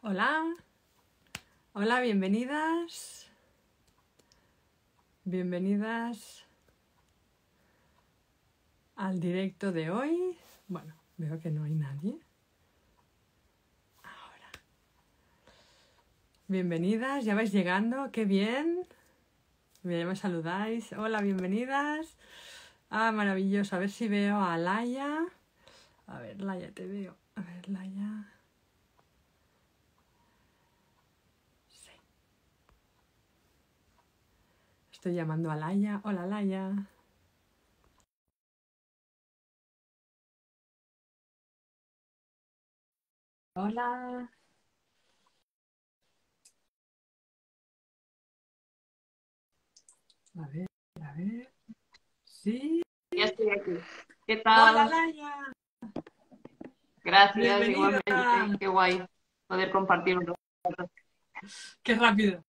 Hola, hola, bienvenidas, bienvenidas al directo de hoy. Bueno, veo que no hay nadie. Ahora. Bienvenidas, ya vais llegando, qué bien. Ya me saludáis. Hola, bienvenidas. Ah, maravilloso. A ver si veo a Laia. A ver, Laia, te veo. A ver, Laia. Sí. Estoy llamando a Laia. Hola, Laia. Hola. A ver, a ver. Sí. Ya estoy aquí. ¿Qué Hola, tal? Laia. Gracias, Bienvenida. igualmente. Qué guay poder compartir un rato. Qué rápido.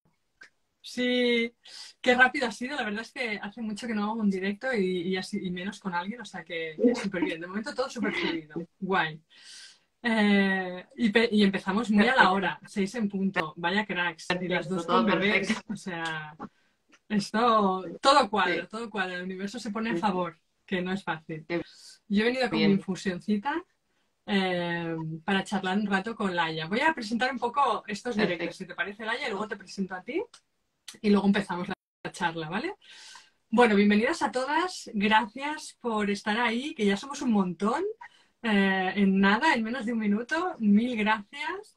Sí, qué rápido ha sido. La verdad es que hace mucho que no hago un directo y menos con alguien, o sea que súper bien. De momento todo súper fluido. Guay. Y empezamos muy a la Perfecto, hora, 6 en punto. Vaya cracks. Y las perfecto, dos con todo perfecto. bebés. O sea, esto, todo cuadra, Sí, todo cuadra. El universo se pone a sí, sí. favor, que no es fácil. Qué Yo he venido con mi bien. infusioncita para charlar un rato con Laia. Voy a presentar un poco estos directos, Perfecto. si te parece, Laia, y luego te presento a ti y luego empezamos la charla, ¿vale? Bueno, bienvenidas a todas, gracias por estar ahí, que ya somos un montón, en nada, en menos de un minuto, mil gracias.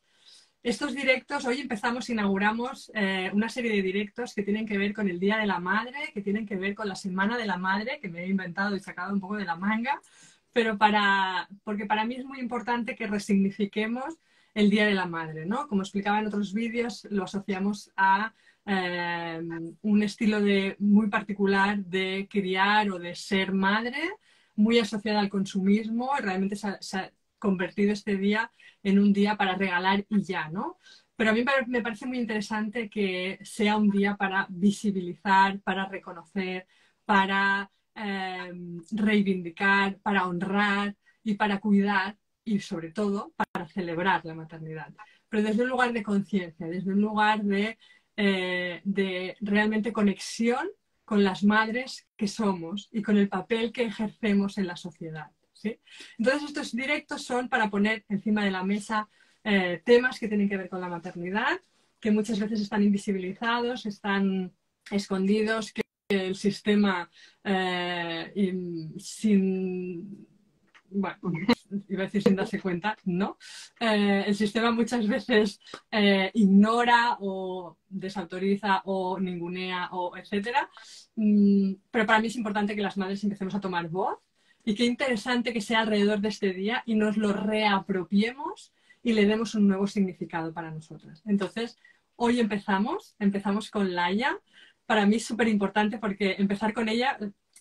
Estos directos, hoy inauguramos una serie de directos que tienen que ver con el Día de la Madre, que tienen que ver con la Semana de la Madre, que me he inventado y sacado un poco de la manga, pero porque para mí es muy importante que resignifiquemos el Día de la Madre, ¿no? Como explicaba en otros vídeos, lo asociamos a eh, un estilo muy particular de criar o de ser madre, muy asociada al consumismo, y realmente se ha convertido este día en un día para regalar y ya, ¿no? Pero a mí me parece muy interesante que sea un día para visibilizar, para reconocer, para reivindicar, para honrar y para cuidar y sobre todo para celebrar la maternidad. Pero desde un lugar de conciencia, desde un lugar de realmente conexión con las madres que somos y con el papel que ejercemos en la sociedad. ¿Sí? Entonces estos directos son para poner encima de la mesa temas que tienen que ver con la maternidad, que muchas veces están invisibilizados, están escondidos, que el sistema sin, bueno, iba a decir sin darse cuenta, no. El sistema muchas veces ignora o desautoriza o ningunea o etcétera. Pero para mí es importante que las madres empecemos a tomar voz y qué interesante que sea alrededor de este día y nos lo reapropiemos y le demos un nuevo significado para nosotras. Entonces, hoy empezamos con Laia. Para mí es súper importante porque empezar con ella,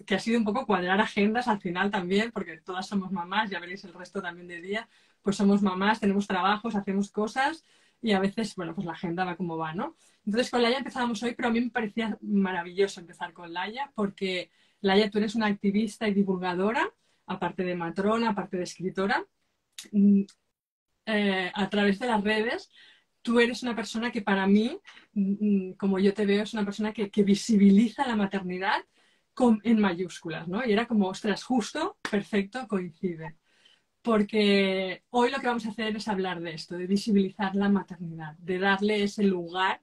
que ha sido un poco cuadrar agendas al final también, porque todas somos mamás, ya veréis el resto también de día, pues somos mamás, tenemos trabajos, hacemos cosas y a veces, bueno, pues la agenda va como va, ¿no? Entonces con Laia empezábamos hoy, pero a mí me parecía maravilloso empezar con Laia porque Laia, tú eres una activista y divulgadora, aparte de matrona, aparte de escritora, a través de las redes. Tú eres una persona que para mí, como yo te veo, es una persona que visibiliza la maternidad en mayúsculas, ¿no? Y era como, ostras, justo, perfecto, coincide. Porque hoy lo que vamos a hacer es hablar de esto, de visibilizar la maternidad, de darle ese lugar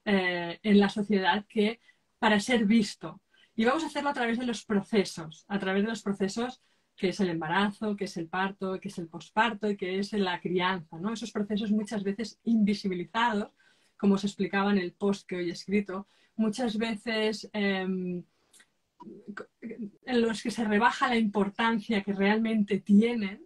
en la sociedad que para ser visto. Y vamos a hacerlo a través de los procesos, a través de los procesos que es el embarazo, que es el parto, que es el posparto y que es la crianza, ¿no? Esos procesos muchas veces invisibilizados, como os explicaba en el post que hoy he escrito, muchas veces en los que se rebaja la importancia que realmente tienen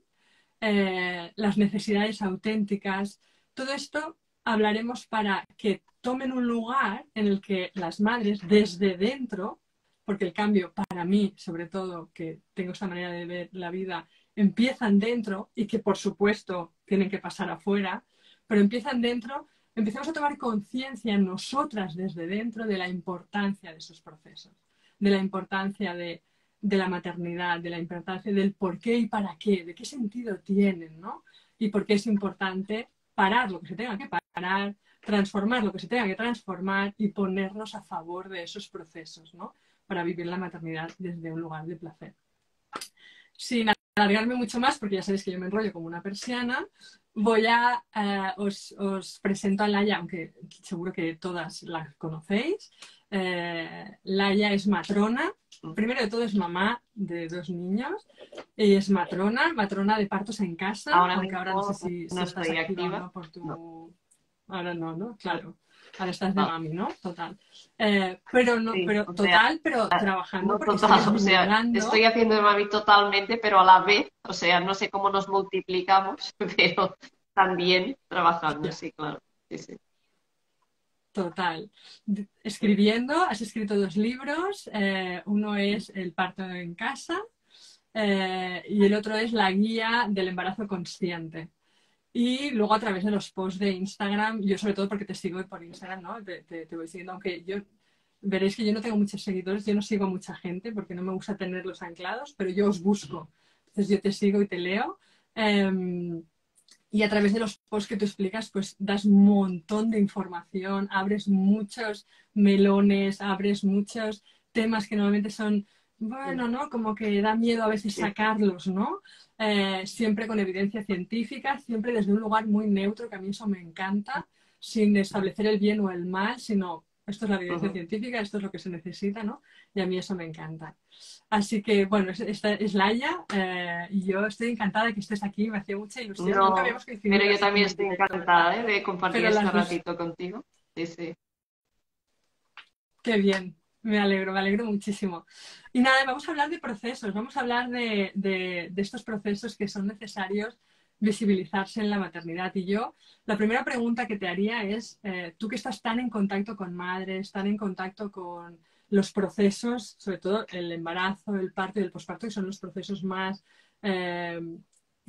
las necesidades auténticas. Todo esto hablaremos para que tomen un lugar en el que las madres desde dentro, porque el cambio para mí, sobre todo, que tengo esta manera de ver la vida, empiezan dentro y que por supuesto tienen que pasar afuera, pero empiezan dentro, empezamos a tomar conciencia nosotras desde dentro de la importancia de esos procesos, de la importancia de la maternidad, de la importancia del por qué y para qué, de qué sentido tienen, ¿no? Y por qué es importante parar lo que se tenga que parar, transformar lo que se tenga que transformar y ponernos a favor de esos procesos, ¿no? Para vivir la maternidad desde un lugar de placer. Sin alargarme mucho más, porque ya sabéis que yo me enrollo como una persiana, os presento a Laia, aunque seguro que todas la conocéis. Laia es matrona, primero de todo es mamá de 2 niños, y es matrona de partos en casa, Ahora aunque ahora no sé mismo si no estás estoy activa o activa. no por No, tu... Ahora no, ¿no? no, Claro. Ahora estás de no. mami, ¿no? Total. Pero no, Sí, pero o sea, total, pero trabajando no porque total, sigues o sea, estoy divulgando. haciendo de mami totalmente, pero a la vez, o sea, no sé cómo nos multiplicamos, pero también trabajando, Ya, sí, claro. Sí, sí. total. Escribiendo, has escrito 2 libros. Uno es El parto en casa y el otro es La guía del embarazo consciente. Y luego a través de los posts de Instagram, yo sobre todo porque te sigo por Instagram, ¿no? Te voy siguiendo, aunque yo veréis que yo no tengo muchos seguidores, yo no sigo a mucha gente porque no me gusta tenerlos anclados, pero yo os busco. Entonces yo te sigo y te leo. Eh, y a través de los posts que tú explicas, pues das un montón de información, abres muchos melones, abres muchos temas que normalmente son, bueno, ¿no? Como que da miedo a veces Sí, sacarlos, ¿no? Siempre con evidencia científica, siempre desde un lugar muy neutro, que a mí eso me encanta, sin establecer el bien o el mal, sino esto es la evidencia ujú. científica, esto es lo que se necesita, ¿no? Y a mí eso me encanta. Así que, bueno, esta es Laia y yo estoy encantada de que estés aquí, me hacía mucha ilusión. Nunca No, habíamos pero coincidido yo así también como en estoy directo, ¿verdad? encantada, de compartir Pero este las dos, ratito contigo. Sí, sí. qué bien, me alegro muchísimo. Y nada, vamos a hablar de procesos, vamos a hablar de estos procesos que son necesarios visibilizarse en la maternidad. Y yo, la primera pregunta que te haría es, tú que estás tan en contacto con madres, tan en contacto con los procesos, sobre todo el embarazo, el parto y el posparto, que son los procesos más, eh,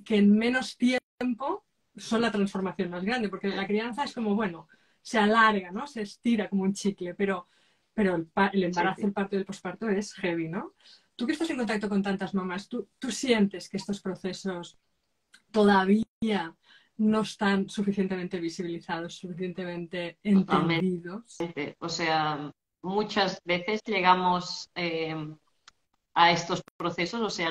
que en menos tiempo son la transformación más grande, porque la crianza es como, bueno, se alarga, ¿no? Se estira como un chicle, pero el Sí, embarazo, sí. el parto y el posparto es heavy, ¿no? Tú que estás en contacto con tantas mamás, ¿tú sientes que estos procesos todavía no están suficientemente visibilizados, suficientemente Totalmente. entendidos? O sea, muchas veces llegamos a estos procesos, o sea,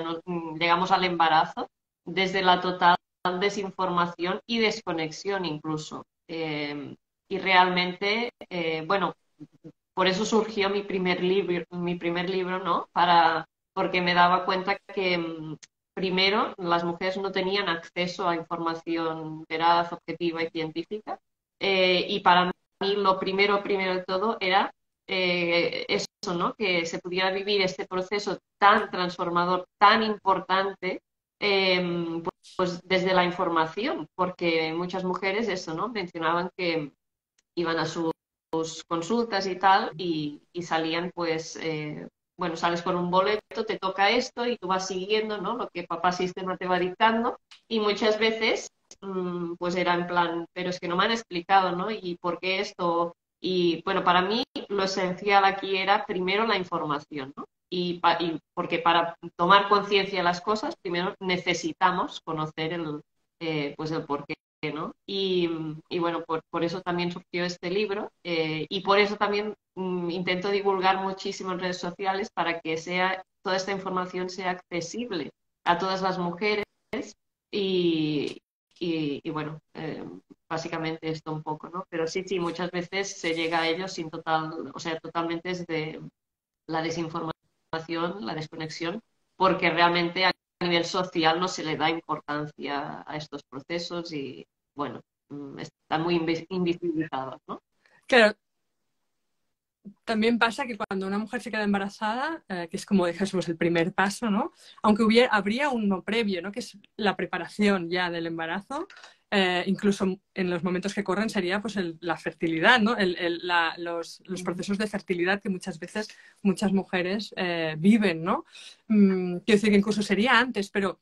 llegamos al embarazo desde la total desinformación y desconexión incluso. Y realmente, bueno, por eso surgió mi primer libro, ¿no? Porque me daba cuenta que primero las mujeres no tenían acceso a información veraz, objetiva y científica. Y para mí lo primero de todo era eso, ¿no? Que se pudiera vivir este proceso tan transformador, tan importante, pues desde la información, porque muchas mujeres eso, ¿no? Mencionaban que iban a sus consultas y tal, y salían pues, bueno, sales con un boleto, te toca esto y tú vas siguiendo, ¿no? Lo que papá sistema te va dictando, y muchas veces pues era en plan, pero es que no me han explicado, ¿no? Y por qué esto, y bueno, para mí lo esencial aquí era primero la información, ¿no? Y porque para tomar conciencia de las cosas, primero necesitamos conocer pues el porqué, ¿no? Y bueno, por eso también surgió este libro, y por eso también intento divulgar muchísimo en redes sociales para que toda esta información sea accesible a todas las mujeres y, y bueno, básicamente esto un poco, ¿no? Pero sí, sí, muchas veces se llega a ello sin total, o sea, totalmente desde la desinformación, la desconexión, porque realmente a nivel social no se le da importancia a estos procesos y, bueno, están muy invisibilizados, ¿no? Claro, también pasa que cuando una mujer se queda embarazada, que es como dijésemos el primer paso, ¿no? Aunque habría uno previo, ¿no? Que es la preparación ya del embarazo, incluso en los momentos que corren sería pues la fertilidad, ¿no? Los procesos de fertilidad que muchas veces muchas mujeres viven, ¿no? Quiero decir que incluso sería antes, pero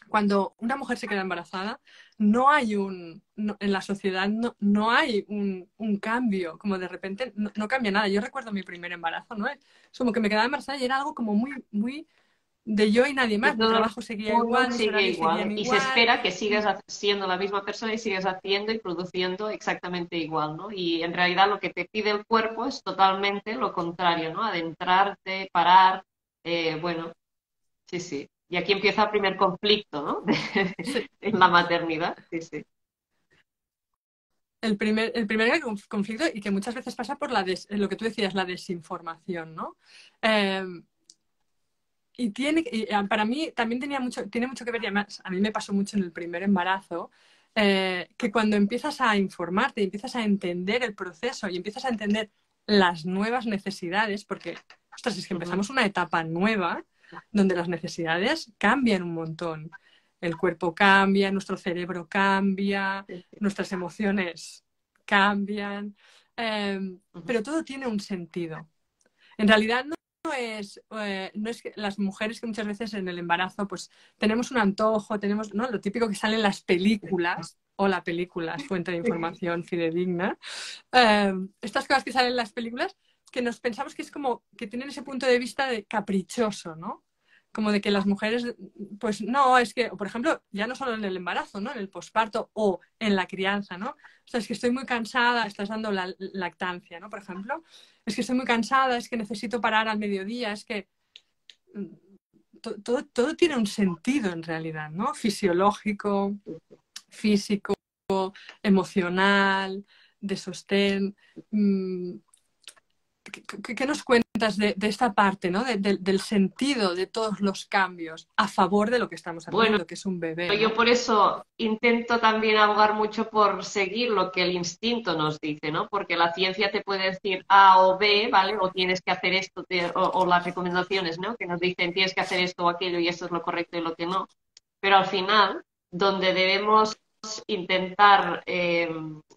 cuando una mujer se queda embarazada, en la sociedad no hay un cambio, como de repente no cambia nada. Yo recuerdo mi primer embarazo, ¿no? Es como que me quedaba embarazada y era algo como muy, muy, de yo y nadie Y más. Mi todo el trabajo seguía mundo igual, mis sigue horarios igual, seguían ¿eh? Y se igual. espera que sigas siendo la misma persona y sigas haciendo y produciendo exactamente igual, ¿no? Y en realidad lo que te pide el cuerpo es totalmente lo contrario, ¿no? Adentrarte, parar, bueno, sí, sí. Y aquí empieza el primer conflicto, ¿no? Sí, En la maternidad, sí, sí. el primer conflicto, y que muchas veces pasa por lo que tú decías, la desinformación, ¿no? Eh, para mí también tiene mucho que ver, y además a mí me pasó mucho en el primer embarazo, que cuando empiezas a informarte y empiezas a entender el proceso y empiezas a entender las nuevas necesidades, porque, ostras, es que Ujú. empezamos una etapa nueva donde las necesidades cambian un montón. El cuerpo cambia, nuestro cerebro cambia, Sí, sí. nuestras emociones cambian, eh, Ujú. pero todo tiene un sentido. En realidad no es que las mujeres que muchas veces en el embarazo pues tenemos un antojo, tenemos, ¿no? Lo típico que sale en las películas, o la película es fuente de información fidedigna, estas cosas que salen en las películas que nos pensamos que es como que tienen ese punto de vista de caprichoso, ¿no? Como de que las mujeres, pues no, es que, por ejemplo, ya no solo en el embarazo, ¿no? En el posparto o en la crianza, ¿no? O sea, es que estoy muy cansada, estás dando la lactancia, ¿no? Por ejemplo, es que estoy muy cansada, es que necesito parar al mediodía, es que todo tiene un sentido en realidad, ¿no? Fisiológico, físico, emocional, de sostén. ¿Qué nos cuentas de esta parte, ¿no? Del sentido de todos los cambios a favor de lo que estamos Bueno, aprendiendo, que es un bebé, yo ¿no? por eso intento también abogar mucho por seguir lo que el instinto nos dice, ¿no? Porque la ciencia te puede decir A o B, ¿vale? O tienes que hacer esto, o las recomendaciones, ¿no? Que nos dicen tienes que hacer esto o aquello y esto es lo correcto y lo que no. Pero al final, donde debemos intentar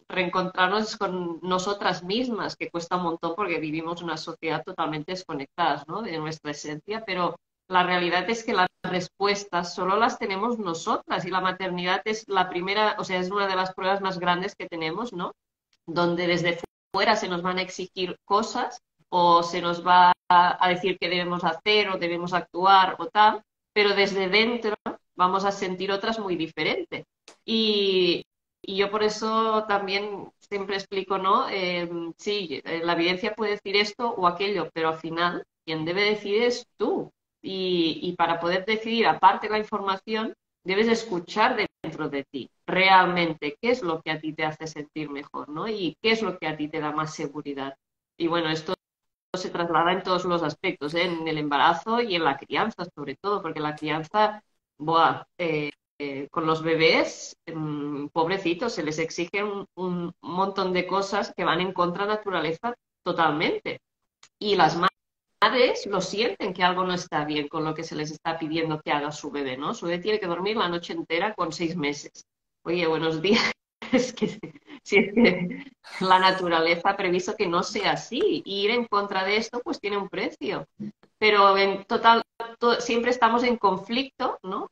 reencontrarnos con nosotras mismas, que cuesta un montón porque vivimos una sociedad totalmente desconectadas, ¿no? De nuestra esencia, pero la realidad es que las respuestas solo las tenemos nosotras y la maternidad es la primera, o sea, es una de las pruebas más grandes que tenemos, ¿no? Donde desde fuera se nos van a exigir cosas o se nos va a decir qué debemos hacer o debemos actuar o tal, pero desde dentro vamos a sentir otras muy diferentes. Y yo por eso también siempre explico, ¿no? Sí, la evidencia puede decir esto o aquello, pero al final quien debe decidir es tú. Y para poder decidir, aparte de la información, debes escuchar dentro de ti realmente qué es lo que a ti te hace sentir mejor, ¿no? Y qué es lo que a ti te da más seguridad. Y bueno, esto se traslada en todos los aspectos, ¿eh? En el embarazo y en la crianza, sobre todo, porque la crianza, buah, con los bebés, pobrecitos, se les exige un montón de cosas que van en contra de la naturaleza totalmente. Y las madres lo sienten que algo no está bien con lo que se les está pidiendo que haga su bebé, ¿no? Su bebé tiene que dormir la noche entera con 6 meses. Oye, buenos días. Es que si es que la naturaleza ha previsto que no sea así. Y ir en contra de esto, pues tiene un precio. Pero en total, siempre estamos en conflicto, ¿no?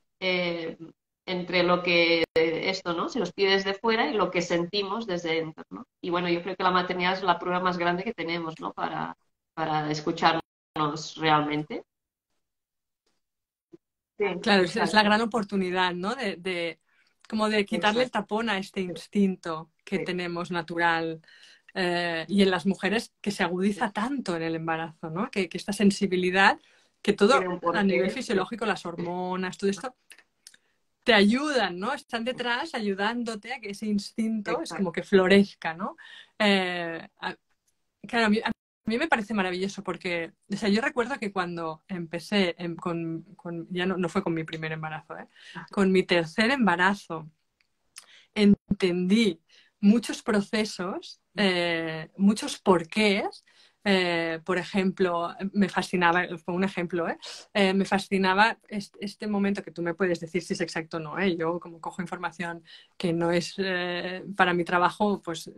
Entre lo que esto, ¿no? Se nos pide desde fuera y lo que sentimos desde dentro, ¿no? Y bueno, yo creo que la maternidad es la prueba más grande que tenemos, ¿no? Para escucharnos realmente. Sí, Claro, es la exacto. gran oportunidad, ¿no? Como de quitarle el Exacto. tapón a este instinto que Sí, tenemos natural. Y en las mujeres que se agudiza tanto en el embarazo, ¿no? Que esta sensibilidad, que tiene todo un a nivel porqué. Sí, fisiológico, las hormonas, todo esto, te ayudan, ¿no? Están detrás ayudándote a que ese instinto es como exacto. que florezca, ¿no? Eh, a- claro, a mí me parece maravilloso porque, o sea, yo recuerdo que cuando empecé ya no fue con mi primer embarazo, ¿eh? Con mi tercer embarazo, entendí muchos procesos, muchos porqués. Por ejemplo, me fascinaba, fue un ejemplo, me fascinaba este momento que tú me puedes decir si es exacto o no, ¿eh? Yo como cojo información que no es para mi trabajo, pues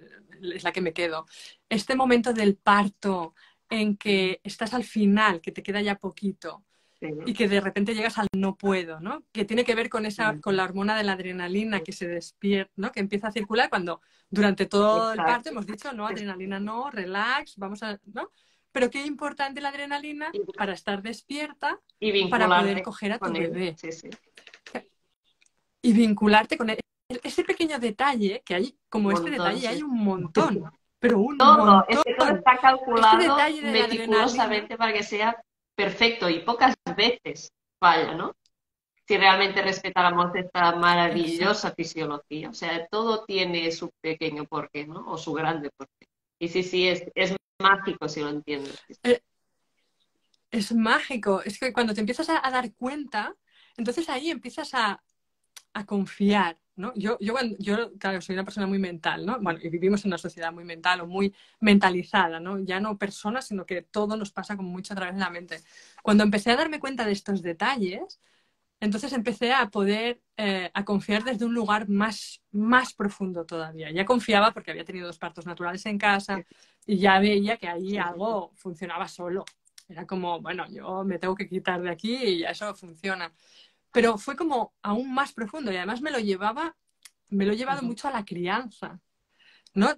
es la que me quedo. Este momento del parto en que estás al final, que te queda ya poquito, Sí, y que de repente llegas al no puedo, ¿no? Que tiene que ver con la hormona de la adrenalina que se despierta, ¿no? Que empieza a circular cuando durante todo el parto exacto. hemos dicho, no, adrenalina no, relax, ¿no? pero qué importante la adrenalina Y, para estar despierta, y para poder vincularte coger a tu con él. bebé Sí, sí. y vincularte con él. Ese pequeño detalle, que hay, Un como este montón, detalle, sí. hay un montón, pero un Todo, es montón. que todo está Este calculado detalle de la adrenalina, meticulosamente para que sea perfecto y pocas veces falla, ¿no? Si realmente respetáramos esta maravillosa exacto. fisiología. O sea, todo tiene su pequeño porqué, ¿no? O su grande porqué. Y sí, sí, es mágico si lo entiendes. Eh, es mágico. Es que cuando te empiezas a dar cuenta, entonces ahí empiezas a confiar, ¿no? Yo, claro, soy una persona muy mental, ¿no? Bueno, y vivimos en una sociedad muy mental o muy mentalizada, ¿no? Ya no personas, sino que todo nos pasa como mucho a través de la mente. Cuando empecé a darme cuenta de estos detalles, entonces empecé a poder, a confiar desde un lugar más profundo todavía. Ya confiaba porque había tenido 2 partos naturales en casa y ya veía que ahí Sí, sí, sí. algo funcionaba solo. Era como, bueno, yo me tengo que quitar de aquí y ya eso funciona. Pero fue como aún más profundo y además me lo he llevado Ujú. mucho a la crianza, ¿no?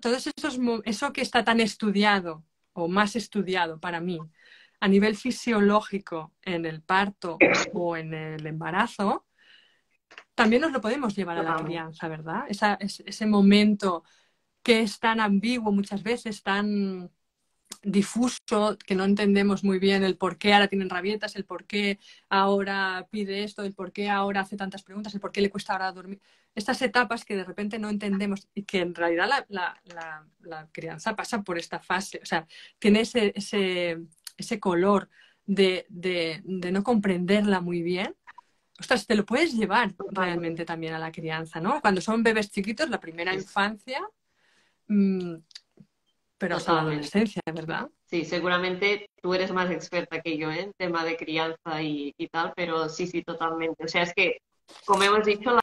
Eso que está tan estudiado o más estudiado para mí a nivel fisiológico en el parto o en el embarazo, también nos lo podemos llevar a la Totalmente. crianza, ¿verdad? Ese momento que es tan ambiguo muchas veces, tan difuso, que no entendemos muy bien el por qué ahora tienen rabietas, el por qué ahora pide esto, el por qué ahora hace tantas preguntas, el por qué le cuesta ahora dormir. Estas etapas que de repente no entendemos y que en realidad la crianza pasa por esta fase, o sea, tiene ese color de no comprenderla muy bien. Ostras, te lo puedes llevar realmente Totalmente. también a la crianza, ¿no? Cuando son bebés chiquitos, la primera Sí, sí, infancia, mmm, pero hasta la totalmente. adolescencia, ¿verdad? Sí, seguramente tú eres más experta que yo en tema de crianza y tal, pero sí, sí, totalmente. O sea, es que, como hemos dicho, la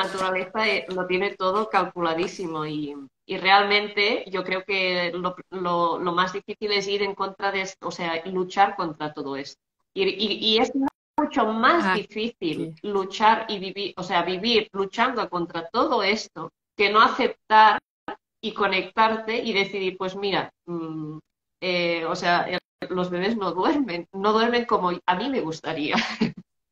naturaleza lo tiene todo calculadísimo y realmente yo creo que lo más difícil es ir en contra de esto, o sea, luchar contra todo esto. Y es mucho más difícil Aquí. luchar y vivir, o sea, vivir luchando contra todo esto que no aceptar y conectarte y decidir, pues mira, o sea, los bebés no duermen como a mí me gustaría,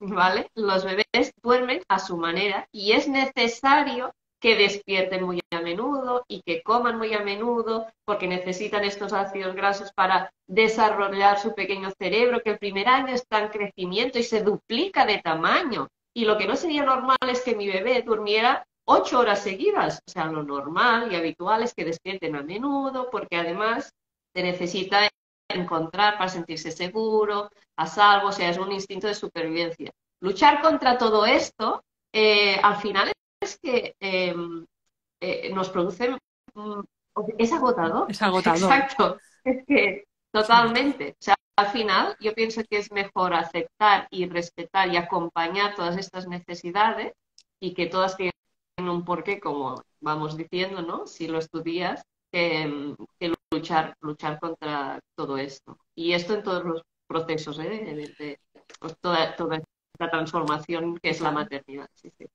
¿vale? Los bebés duermen a su manera y es necesario que despierten muy a menudo y que coman muy a menudo porque necesitan estos ácidos grasos para desarrollar su pequeño cerebro que el primer año está en crecimiento y se duplica de tamaño. Y lo que no sería normal es que mi bebé durmiera 8 horas seguidas. O sea, lo normal y habitual es que despierten a menudo porque además se necesita encontrar para sentirse seguro, a salvo, o sea, es un instinto de supervivencia. Luchar contra todo esto, al final es que nos produce, mm, es agotador, Es agotador. exacto, es que Sí. totalmente. O sea, al final yo pienso que es mejor aceptar y respetar y acompañar todas estas necesidades y que todas tienen un porqué, como vamos diciendo, ¿no? Si lo estudias, que luchar contra todo esto. Y esto en todos los procesos, ¿eh? Pues toda esta transformación que es la Total. maternidad. Sí, sí.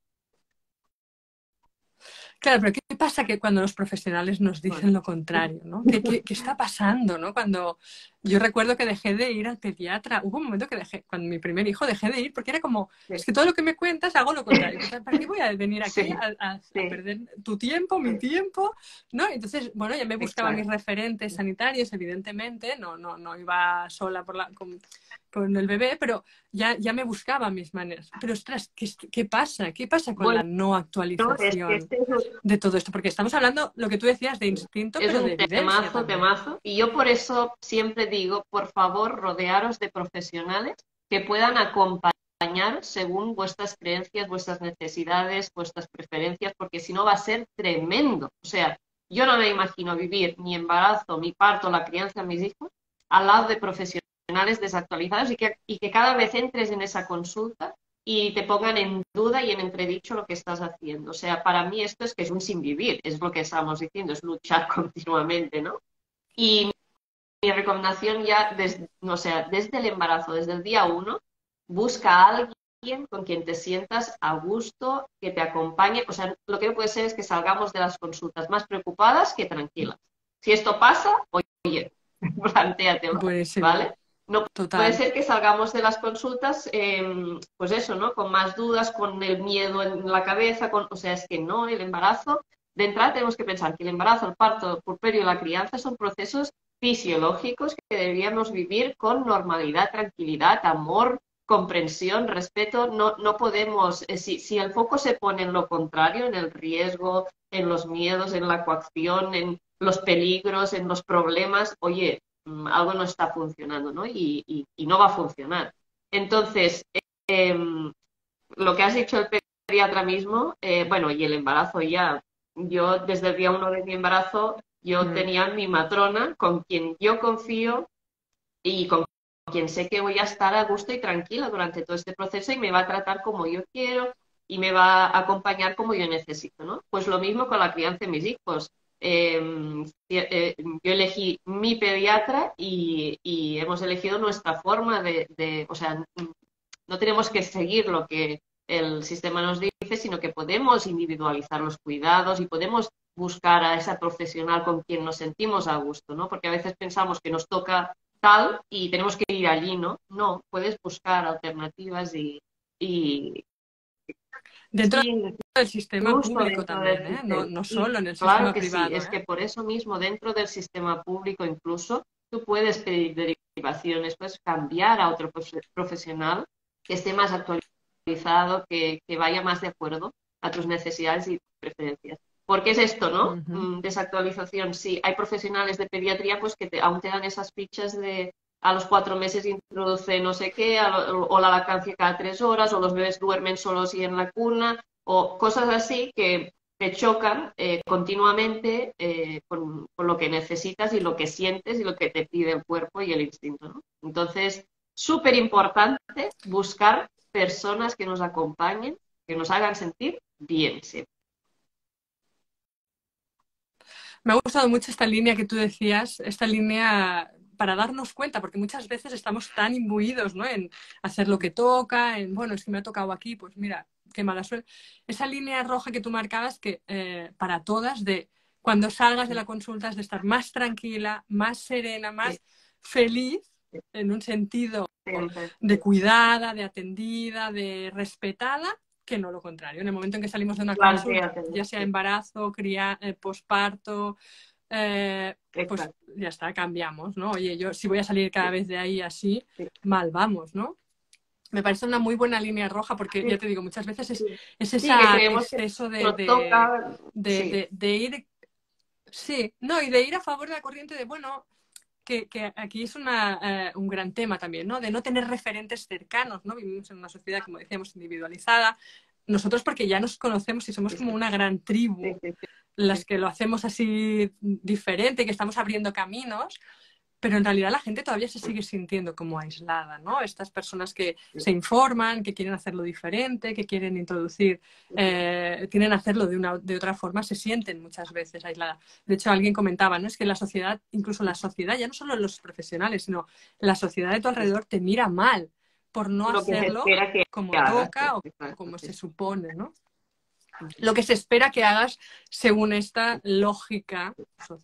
Claro, pero ¿qué pasa que cuando los profesionales nos Bueno. dicen lo contrario, ¿no? ¿Qué está pasando, ¿no? Cuando yo recuerdo que dejé de ir al pediatra, hubo un momento que dejé, cuando mi primer hijo dejé de ir porque era como, es Sí, que todo lo que me cuentas hago lo contrario. Entonces, ¿para qué voy a venir aquí sí, a sí, perder tu tiempo, mi tiempo? ¿No? Entonces, bueno, ya me buscaba mis exacto. referentes sanitarios, evidentemente, no iba sola con el bebé, pero ya me buscaba mis maneras. Pero ostras, ¿qué pasa? ¿Qué pasa con Bueno, la no es que actualización este de todo esto? Porque estamos hablando, lo que tú decías, de instinto, es pero un de evidencia temazo, también. temazo. Y yo por eso siempre digo, por favor, rodearos de profesionales que puedan acompañaros según vuestras creencias, vuestras necesidades, vuestras preferencias, porque si no va a ser tremendo. O sea, yo no me imagino vivir mi embarazo, mi parto, la crianza de mis hijos al lado de profesionales desactualizados y que cada vez entres en esa consulta y te pongan en duda y en entredicho lo que estás haciendo. O sea, para mí esto es que es un sinvivir, es lo que estamos diciendo, es luchar continuamente, ¿no? Y mi recomendación ya, o sea, desde el embarazo, desde el día 1, busca a alguien con quien te sientas a gusto, que te acompañe. O sea, lo que no puede ser es que salgamos de las consultas más preocupadas que tranquilas. Si esto pasa, oye, Plantéatelo, Buenísimo, ¿vale? No puede total. ser que salgamos de las consultas, pues eso, ¿no? Con más dudas, con el miedo en la cabeza, o sea, es que no, el embarazo, de entrada tenemos que pensar que el embarazo, el parto, el puerperio y la crianza son procesos fisiológicos que deberíamos vivir con normalidad, tranquilidad, amor, comprensión, respeto. No, no podemos, si el foco se pone en lo contrario, en el riesgo, en los miedos, en la coacción, en los peligros, en los problemas, oye, algo no está funcionando, ¿no? Y no va a funcionar. Entonces, eh, lo que has dicho el pediatra mismo, bueno, y el embarazo ya, yo desde el día uno de mi embarazo, yo Mm. tenía mi matrona con quien yo confío y con quien sé que voy a estar a gusto y tranquila durante todo este proceso y me va a tratar como yo quiero y me va a acompañar como yo necesito, ¿no? Pues lo mismo con la crianza de mis hijos. Yo elegí mi pediatra y hemos elegido nuestra forma o sea, no tenemos que seguir lo que el sistema nos dice, sino que podemos individualizar los cuidados y podemos buscar a esa profesional con quien nos sentimos a gusto, ¿no? Porque a veces pensamos que nos toca tal y tenemos que ir allí, ¿no? No, puedes buscar alternativas y Dentro sí, del sistema incluso público dentro del también, ¿eh? No, sistema. no Y solo en el claro sistema que sí, privado, es ¿eh? que por eso mismo dentro del sistema público incluso tú puedes pedir derivaciones, puedes cambiar a otro profesional que esté más actualizado, que vaya más de acuerdo a tus necesidades y preferencias. Porque es esto, ¿no? Ujú. Desactualización. Sí, hay profesionales de pediatría pues que aún te dan esas fichas de a los 4 meses introduce no sé qué, o la lactancia cada 3 horas, o los bebés duermen solos y en la cuna, o cosas así que te chocan continuamente con lo que necesitas y lo que sientes y lo que te pide el cuerpo y el instinto, ¿no? Entonces, súper importante buscar personas que nos acompañen, que nos hagan sentir bien siempre. Me ha gustado mucho esta línea que tú decías, esta línea para darnos cuenta, porque muchas veces estamos tan imbuidos, ¿no? En hacer lo que toca, en, bueno, es que me ha tocado aquí, pues mira, qué mala suerte. Esa línea roja que tú marcabas, que para todas, de cuando salgas de la consulta, es de estar más tranquila, más serena, Sí, más feliz, en un sentido siempre. de cuidada, de atendida, de respetada, que no lo contrario. En el momento en que salimos de una consulta, Plantéatelo. ya sea Sí, embarazo, posparto, pues exacto. ya está, cambiamos, ¿no? Oye, yo si voy a salir cada Sí, vez de ahí así, sí. mal vamos, ¿no? Me parece una muy buena línea roja porque, ya Sí, te digo, muchas veces sí. es Sí, que ese creemos que exceso nos toca, sí, de ir, sí, no, y de ir a favor de la corriente de, bueno, que aquí es un gran tema también, ¿no? De no tener referentes cercanos, ¿no? Vivimos en una sociedad, como decíamos, individualizada. Nosotros porque ya nos conocemos y somos sí, como sí, una gran sí, tribu, sí, sí. las que lo hacemos así diferente, que estamos abriendo caminos, pero en realidad la gente todavía se sigue sintiendo como aislada, ¿no? Estas personas que Sí, se informan, que quieren hacerlo diferente, que quieren introducir, quieren hacerlo de otra forma, se sienten muchas veces aisladas. De hecho, alguien comentaba, ¿no? Es que la sociedad, incluso la sociedad, ya no solo los profesionales, sino la sociedad de tu sí, sí. alrededor te mira mal por no Lo que se hacerlo espera que como hagas, sí, toca o exacto, como sí. se supone, ¿no? Lo que se espera que hagas según esta lógica,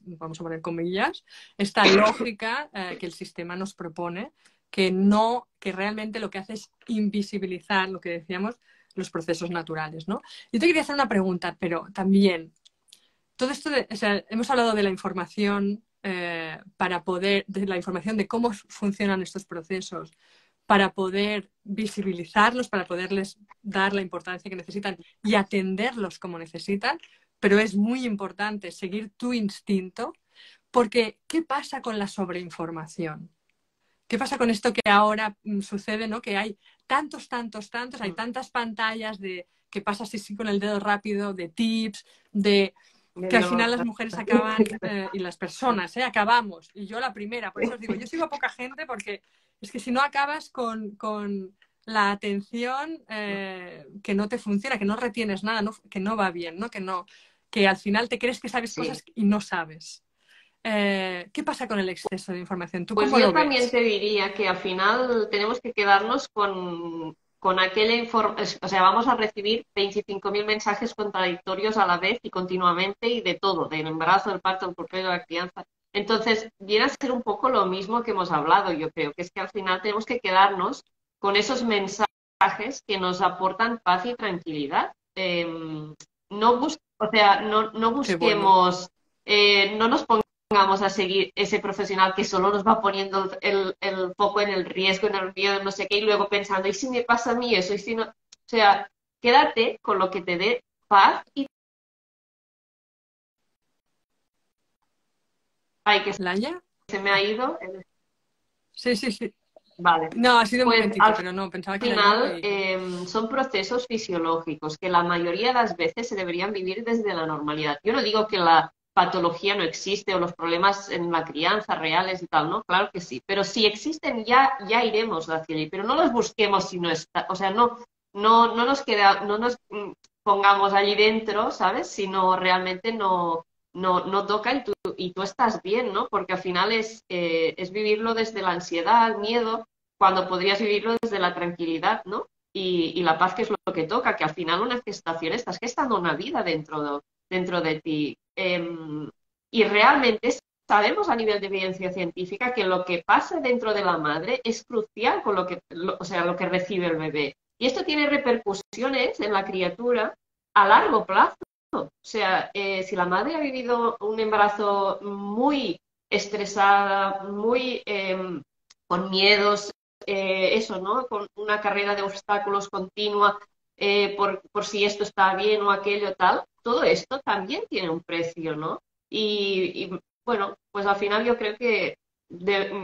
vamos a poner comillas, esta lógica que el sistema nos propone, que no, que realmente lo que hace es invisibilizar lo que decíamos, los procesos naturales, ¿no? Yo te quería hacer una pregunta, pero también, todo esto o sea, hemos hablado de la información para poder, de la información de cómo funcionan estos procesos, para poder visibilizarlos, para poderles dar la importancia que necesitan y atenderlos como necesitan, pero es muy importante seguir tu instinto, porque ¿qué pasa con la sobreinformación? ¿Qué pasa con esto que ahora sucede, ¿no? Que hay tantos, hay tantas pantallas de que pasa así sí, con el dedo rápido, de tips, de que al final las mujeres acaban y las personas, acabamos, y yo la primera, por eso os digo, yo sigo a poca gente porque es que si no acabas con la atención que no te funciona, que no retienes nada, que no va bien, ¿no? Que al final te crees que sabes Sí. cosas y no sabes. ¿Qué pasa con el exceso de información? ¿Tú Pues cómo yo lo también ves? te diría que al final tenemos que quedarnos con aquella información, o sea, vamos a recibir 25.000 mensajes contradictorios a la vez y continuamente y de todo, del embarazo, del parto, del porpeo, de la crianza. Entonces, viene a ser un poco lo mismo que hemos hablado, yo creo, que es que al final tenemos que quedarnos con esos mensajes que nos aportan paz y tranquilidad. O sea, no Qué bueno. busquemos, no nos pongamos a seguir ese profesional que solo nos va poniendo el foco en el riesgo, en el miedo, no sé qué, y luego pensando, ¿y si me pasa a mí eso? ¿Y si no? O sea, quédate con lo que te dé paz y ay, que ¿Laia? se me ha ido. Sí, sí, sí. Vale. No, ha sido un Pues momentito, al pero no, pensaba que era yo final y... son procesos fisiológicos que la mayoría de las veces se deberían vivir desde la normalidad. Yo no digo que la patología no existe o los problemas en la crianza reales y tal, ¿no? Claro que sí, pero si existen ya iremos hacia allí, pero no los busquemos si no está, o sea, no nos queda, no nos pongamos allí dentro, ¿sabes? Sino realmente no toca y tú estás bien, ¿no? Porque al final es vivirlo desde la ansiedad, el miedo, cuando podrías vivirlo desde la tranquilidad, ¿no? Y la paz, que es lo que toca, que al final una gestación estás gestando una vida dentro de ti. Y realmente sabemos a nivel de evidencia científica que lo que pasa dentro de la madre es crucial con o sea, lo que recibe el bebé. Y esto tiene repercusiones en la criatura a largo plazo. O sea, si la madre ha vivido un embarazo muy estresada, muy con miedos, eso, ¿no? Con una carrera de obstáculos continua, por si esto está bien o aquello tal, todo esto también tiene un precio, ¿no? Bueno, pues al final yo creo que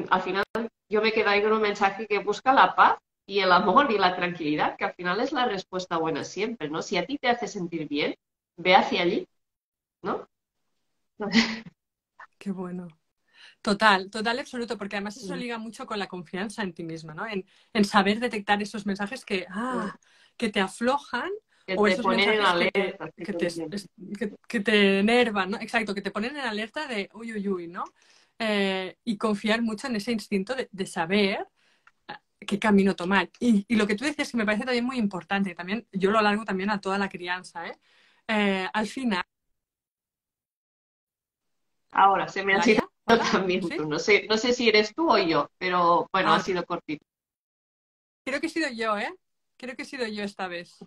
al final yo me quedo ahí con un mensaje que busca la paz y el amor y la tranquilidad, que al final es la respuesta buena siempre, ¿no? Si a ti te hace sentir bien, ve hacia allí, ¿no? Qué bueno. Total, total, absoluto, porque además eso liga mucho con la confianza en ti misma, ¿no? En saber detectar esos mensajes que te aflojan Que o te esos ponen en mensajes alerta, que te entiendes. que te enervan, ¿no? Exacto, que te ponen en alerta de uy, uy, uy, ¿no? Y confiar mucho en ese instinto de saber qué camino tomar. Y lo que tú decías que me parece también muy importante, y también yo lo alargo también a toda la crianza, ¿eh? Al final, Ahora, se me ha sido Laia, hola, también ¿sí? tú. No sé si eres tú o yo, pero bueno, ha Ah, sido cortito. creo que he sido yo, ¿eh? Creo que he sido yo esta vez.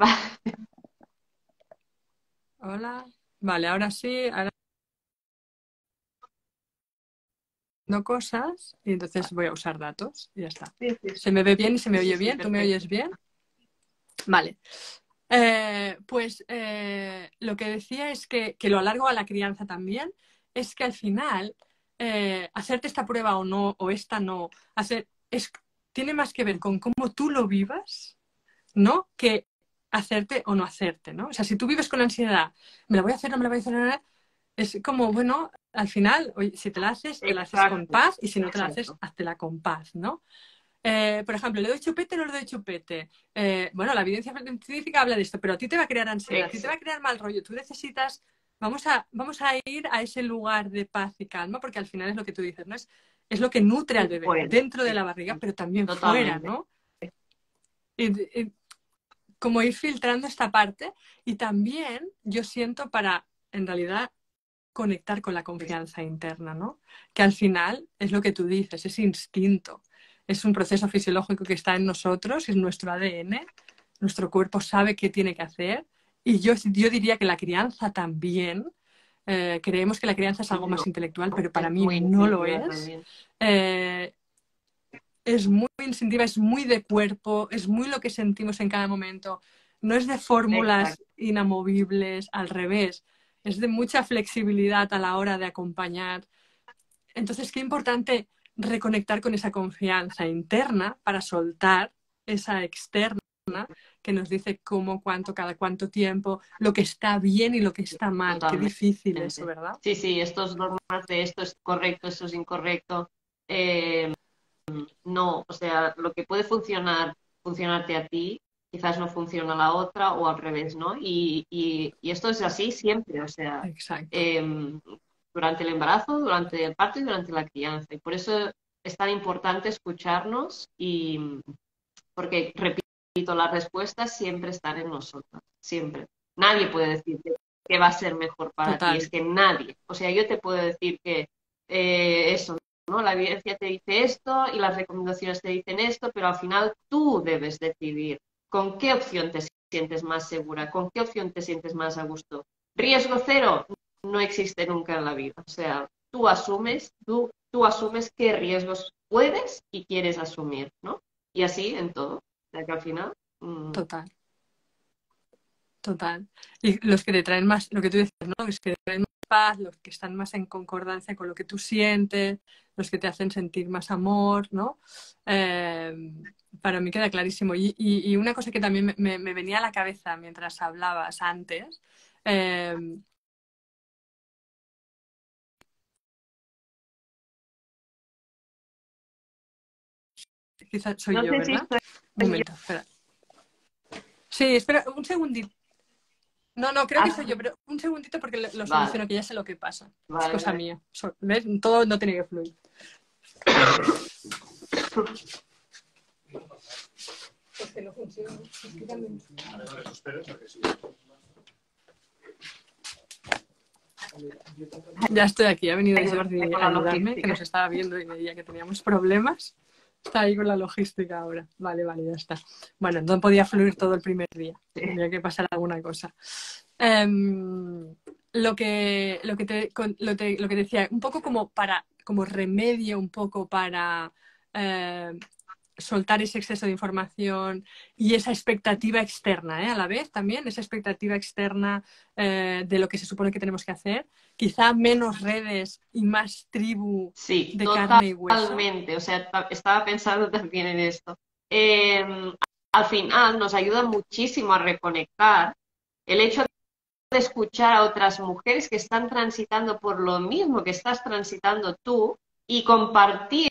Hola. Vale, ahora sí, ahora no cosas y entonces voy a usar datos y ya está. Sí, sí, ¿Se me ve bien y se me sí, sí, oye sí, bien? ¿Tú me oyes perfecto. bien? Vale. Pues lo que decía es que lo alargo a la crianza también, es que al final hacerte esta prueba o no, o esta no, tiene más que ver con cómo tú lo vivas, ¿no? Que hacerte o no hacerte, ¿no? O sea, si tú vives con ansiedad, me la voy a hacer, no me la voy a hacer, no, es como, bueno, al final, oye, si te la haces con Exacto, paz y si no te la haces, exacto. háztela con paz, ¿no? Por ejemplo, ¿le doy chupete o no le doy chupete? Bueno, la evidencia científica habla de esto, pero a ti te va a crear ansiedad, a ti te va a crear mal rollo. Tú necesitas, vamos a ir a ese lugar de paz y calma, porque al final es lo que tú dices, ¿no? Es lo que nutre al bebé Bueno, dentro de sí, la barriga, pero también fuera, totalmente. ¿no? Y como ir filtrando esta parte y también yo siento para, en realidad, conectar con la confianza interna, ¿no? Que al final es lo que tú dices, es instinto, es un proceso fisiológico que está en nosotros, es nuestro ADN, nuestro cuerpo sabe qué tiene que hacer y yo diría que la crianza también, creemos que la crianza es algo No, más intelectual, pero para es mí muy no lo intuitiva es. también. Eh, es muy instintiva, es muy de cuerpo, es muy lo que sentimos en cada momento. No es de fórmulas Exacto. inamovibles, al revés, es de mucha flexibilidad a la hora de acompañar. Entonces, qué importante reconectar con esa confianza interna para soltar esa externa que nos dice cómo, cuánto, cada cuánto tiempo, lo que está bien y lo que está mal. Qué Totalmente. difícil eso, ¿verdad? Sí, sí, estos normas de esto es correcto, esto es incorrecto. eh, no, o sea, lo que puede funcionarte a ti, quizás no funciona a la otra o al revés, ¿no? Y esto es así siempre, o sea, Exacto. eh, durante el embarazo, durante el parto y durante la crianza. Y por eso es tan importante escucharnos porque, repito, las respuestas siempre están en nosotros, siempre. Nadie puede decirte que va a ser mejor para ti, es Total. que nadie. O sea, yo te puedo decir eso, ¿no? La evidencia te dice esto y las recomendaciones te dicen esto, pero al final tú debes decidir con qué opción te sientes más segura, con qué opción te sientes más a gusto. Riesgo cero no existe nunca en la vida. O sea, tú asumes qué riesgos puedes y quieres asumir, ¿no? Y así en todo. O sea, que al final... Total. Total. Y los que te traen más, lo que tú dices, ¿no? Los que te traen más paz, los que están más en concordancia con lo que tú sientes, los que te hacen sentir más amor, ¿no? Eh, para mí queda clarísimo. Y una cosa que también me venía a la cabeza mientras hablabas antes, eh, quizás soy No yo, sé si ¿verdad? soy Un yo. momento, espera. Sí, espera, un segundito. No, no, creo que soy yo, pero un segundito porque lo Vale, soluciono, que ya sé lo que pasa. Es vale, cosa vale. mía. ¿Ves? Todo no tiene que fluir. Pues que no funciona. Es que también... Ya estoy aquí, ha venido Ayúdame Jordi con a la ayudarme, que logística. nos estaba viendo y veía que teníamos problemas. Está ahí con la logística ahora. Vale, vale, ya está. Bueno, no podía fluir todo el primer día. Sí. Tenía que pasar alguna cosa. Lo que decía, un poco como remedio, un poco para soltar ese exceso de información y esa expectativa externa, a la vez también, esa expectativa externa de lo que se supone que tenemos que hacer. Quizá menos redes y más tribu Sí, de carne y hueso. totalmente. O sea, estaba pensando también en esto. Eh, Al final nos ayuda muchísimo a reconectar el hecho de escuchar a otras mujeres que están transitando por lo mismo que estás transitando tú y compartir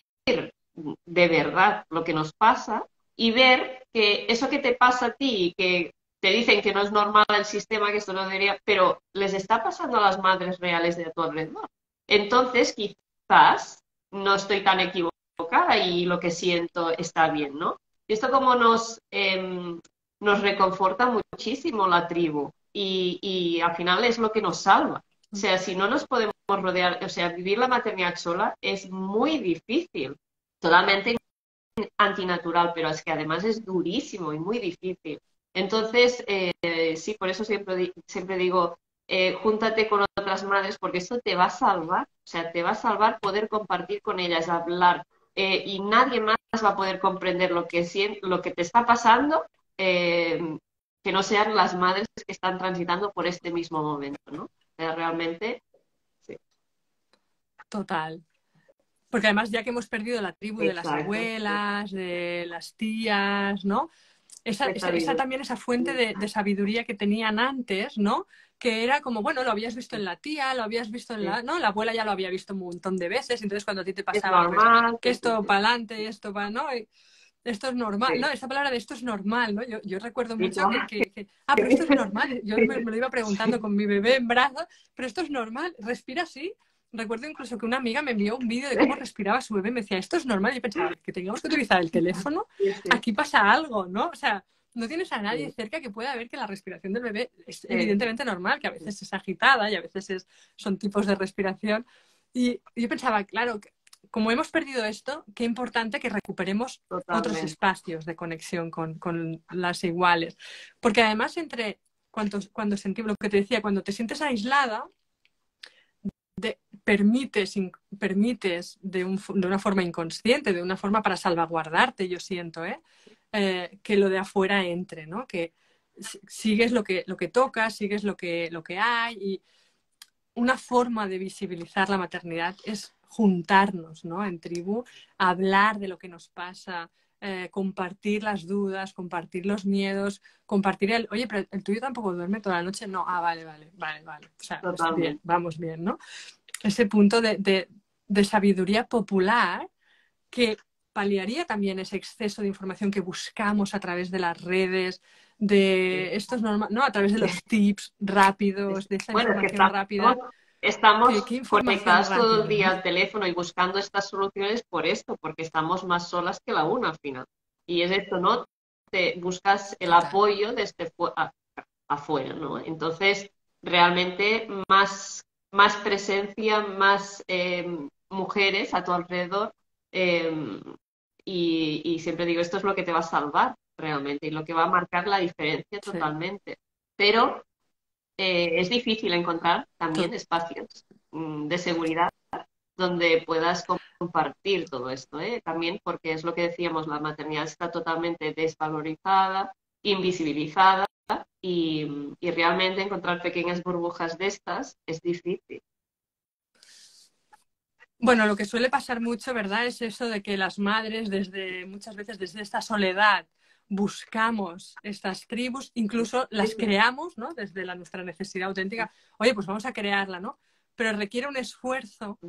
de verdad lo que nos pasa y ver que eso que te pasa a ti y que te dicen que no es normal el sistema, que esto no debería, pero les está pasando a las madres reales de tu alrededor. Entonces, quizás no estoy tan equivocada y lo que siento está bien, ¿no? Y esto como nos reconforta muchísimo la tribu y al final es lo que nos salva. O sea, si no nos podemos rodear, o sea, vivir la maternidad sola es muy difícil, totalmente antinatural, pero es que además es durísimo y muy difícil. Entonces, sí, por eso siempre digo, júntate con otras madres porque esto te va a salvar, o sea, te va a salvar poder compartir con ellas, hablar, y nadie más va a poder comprender lo que te está pasando, que no sean las madres que están transitando por este mismo momento, ¿no? O sea, realmente, sí. Total. Porque además, ya que hemos perdido la tribu de las Exacto. abuelas, de las tías, ¿no? Esa Sabido. también, esa fuente de sabiduría que tenían antes, ¿no? Que era como, bueno, lo habías visto en la tía, lo habías visto en Sí. la... ¿no? La abuela ya lo había visto un montón de veces, entonces cuando a ti te Es pasaba, pues, normal, que sí, sí, esto sí. para adelante, esto para... ¿no? Y esto es normal, Sí. ¿no? Esa palabra de esto es normal, ¿no? Yo recuerdo Y mucho no, pero esto es normal. Yo sí, me lo iba preguntando con mi bebé en brazos, pero esto es normal, respira así. Recuerdo incluso que una amiga me envió un vídeo de cómo respiraba su bebé y me decía, esto es normal. Y yo pensaba, que tengamos que utilizar el teléfono, sí, aquí pasa algo, ¿no? O sea, no tienes a nadie sí, cerca que pueda ver que la respiración del bebé es sí, evidentemente normal, que a veces es agitada y a veces son tipos de respiración. Y yo pensaba, claro, como hemos perdido esto, qué importante que recuperemos otros totalmente. espacios de conexión con las iguales. Porque además, cuando sentimos lo que te decía, cuando te sientes aislada, permites de una forma inconsciente, de una forma para salvaguardarte, yo siento, que lo de afuera entre, ¿no? Que sigues lo que tocas, sigues lo que hay y una forma de visibilizar la maternidad es juntarnos, ¿no? En tribu, hablar de lo que nos pasa, compartir las dudas, compartir los miedos, compartir oye, pero el tuyo tampoco duerme toda la noche. No, vale, vale, vale, vale. O sea, pues bien, Totalmente. vamos bien, ¿no? Ese punto de sabiduría popular que paliaría también ese exceso de información que buscamos a través de las redes, Sí, de esto es normal, ¿no? A través de sí, los tips sí, rápidos, sí. de esa Bueno, es que información rápida. ¿Qué estamos información conectadas todo el rápida, día no? al teléfono y buscando estas soluciones por esto, porque estamos más solas que la una al final. Y es esto, ¿no? Te buscas el Total. apoyo desde afuera, ¿no? Entonces, realmente más presencia, más mujeres a tu alrededor eh, y siempre digo, esto es lo que te va a salvar realmente y lo que va a marcar la diferencia Sí, totalmente. Pero es difícil encontrar también to- espacios de seguridad donde puedas compartir todo esto, ¿eh? También porque es lo que decíamos, la maternidad está totalmente desvalorizada, invisibilizada y realmente encontrar pequeñas burbujas de estas es difícil. Bueno, lo que suele pasar mucho, ¿verdad? Es eso de que las madres, muchas veces desde esta soledad, buscamos estas tribus, incluso Sí, las sí, creamos, ¿no? Desde nuestra necesidad auténtica. Oye, pues vamos a crearla, ¿no? Pero requiere un esfuerzo,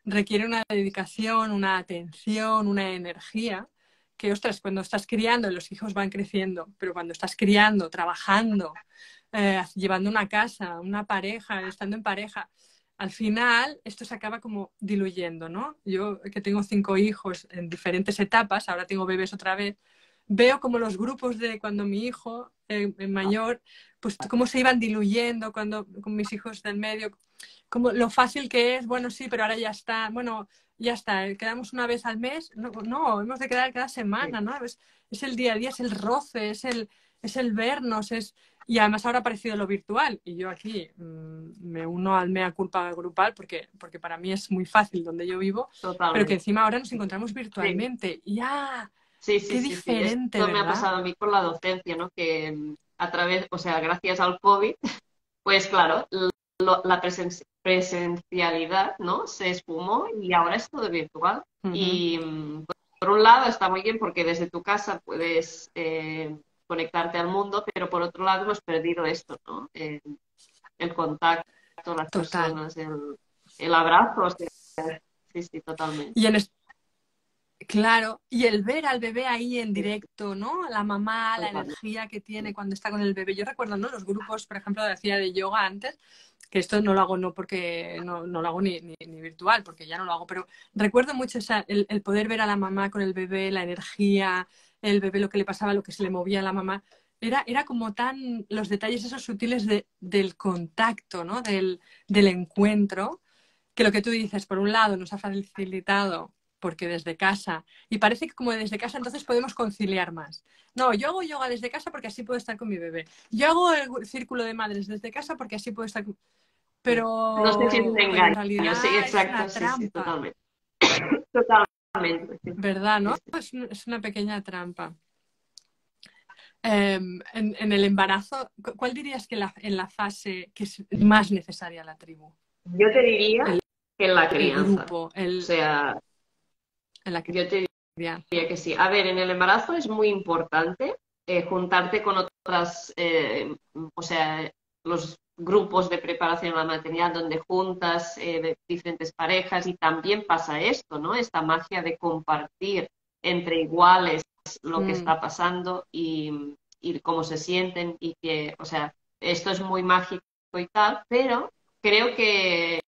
requiere una dedicación, una atención, una energía, que, ostras, cuando estás criando, los hijos van creciendo, pero cuando estás criando, trabajando, llevando una casa, una pareja, estando en pareja, al final esto se acaba como diluyendo, ¿no? Yo que tengo 5 hijos en diferentes etapas, ahora tengo bebés otra vez, veo como los grupos de cuando mi hijo mayor, pues cómo se iban diluyendo cuando con mis hijos del medio, como lo fácil que es, bueno, sí, pero ahora ya está, bueno, ya está, quedamos una vez al mes, no, no hemos de quedar cada semana, ¿no? Es el día a día, es el roce, es el vernos, y además ahora ha aparecido lo virtual, y yo aquí me uno al mea culpa grupal porque para mí es muy fácil donde yo vivo, pero que totalmente. encima ahora nos encontramos Sí, virtualmente, y ¡ah! sí, sí, Qué sí, sí. diferente, Esto me ha ¿verdad? pasado a mí con la docencia, ¿no? Que a través, o sea, gracias al COVID, pues claro, la presencialidad, ¿no? Se esfumó y ahora es todo virtual. Ujú. Y por un lado está muy bien porque desde tu casa puedes conectarte al mundo, pero por otro lado hemos perdido esto, ¿no? El contacto, las Total. personas, el abrazo, o sea, sí, sí, totalmente. Y en, Claro, y el ver al bebé ahí en Sí, directo, ¿no? La mamá, la totalmente. energía que tiene cuando está con el bebé. Yo recuerdo, ¿no? Los grupos, por ejemplo, hacía de yoga antes, que esto no lo hago no porque no lo hago ni virtual, porque ya no lo hago, pero recuerdo mucho el poder ver a la mamá con el bebé, la energía, el bebé lo que le pasaba, lo que se le movía a la mamá. Era como tan los detalles esos sutiles del contacto, ¿no? Del encuentro, que lo que tú dices, por un lado, nos ha facilitado porque desde casa, y parece que como desde casa entonces podemos conciliar más. No, yo hago yoga desde casa porque así puedo estar con mi bebé. Yo hago el círculo de madres desde casa porque así puedo estar con... No sé si es un Pero en engaño, sí, realidad es exacto, una sí, sí, trampa, totalmente. Totalmente, sí, ¿verdad? sí, ¿No? sí. Es una pequeña trampa. En el embarazo, ¿cuál dirías que en la fase que es más necesaria la tribu? Yo te diría El, que en la el crianza, grupo, o sea, en la yo te diría crianza. que sí. A ver, en el embarazo es muy importante juntarte con otras, o sea, los grupos de preparación a la maternidad donde juntas de diferentes parejas y también pasa esto, ¿no? Esta magia de compartir entre iguales lo que Mm, está pasando y cómo se sienten y que, o sea, esto es muy mágico y tal, pero creo que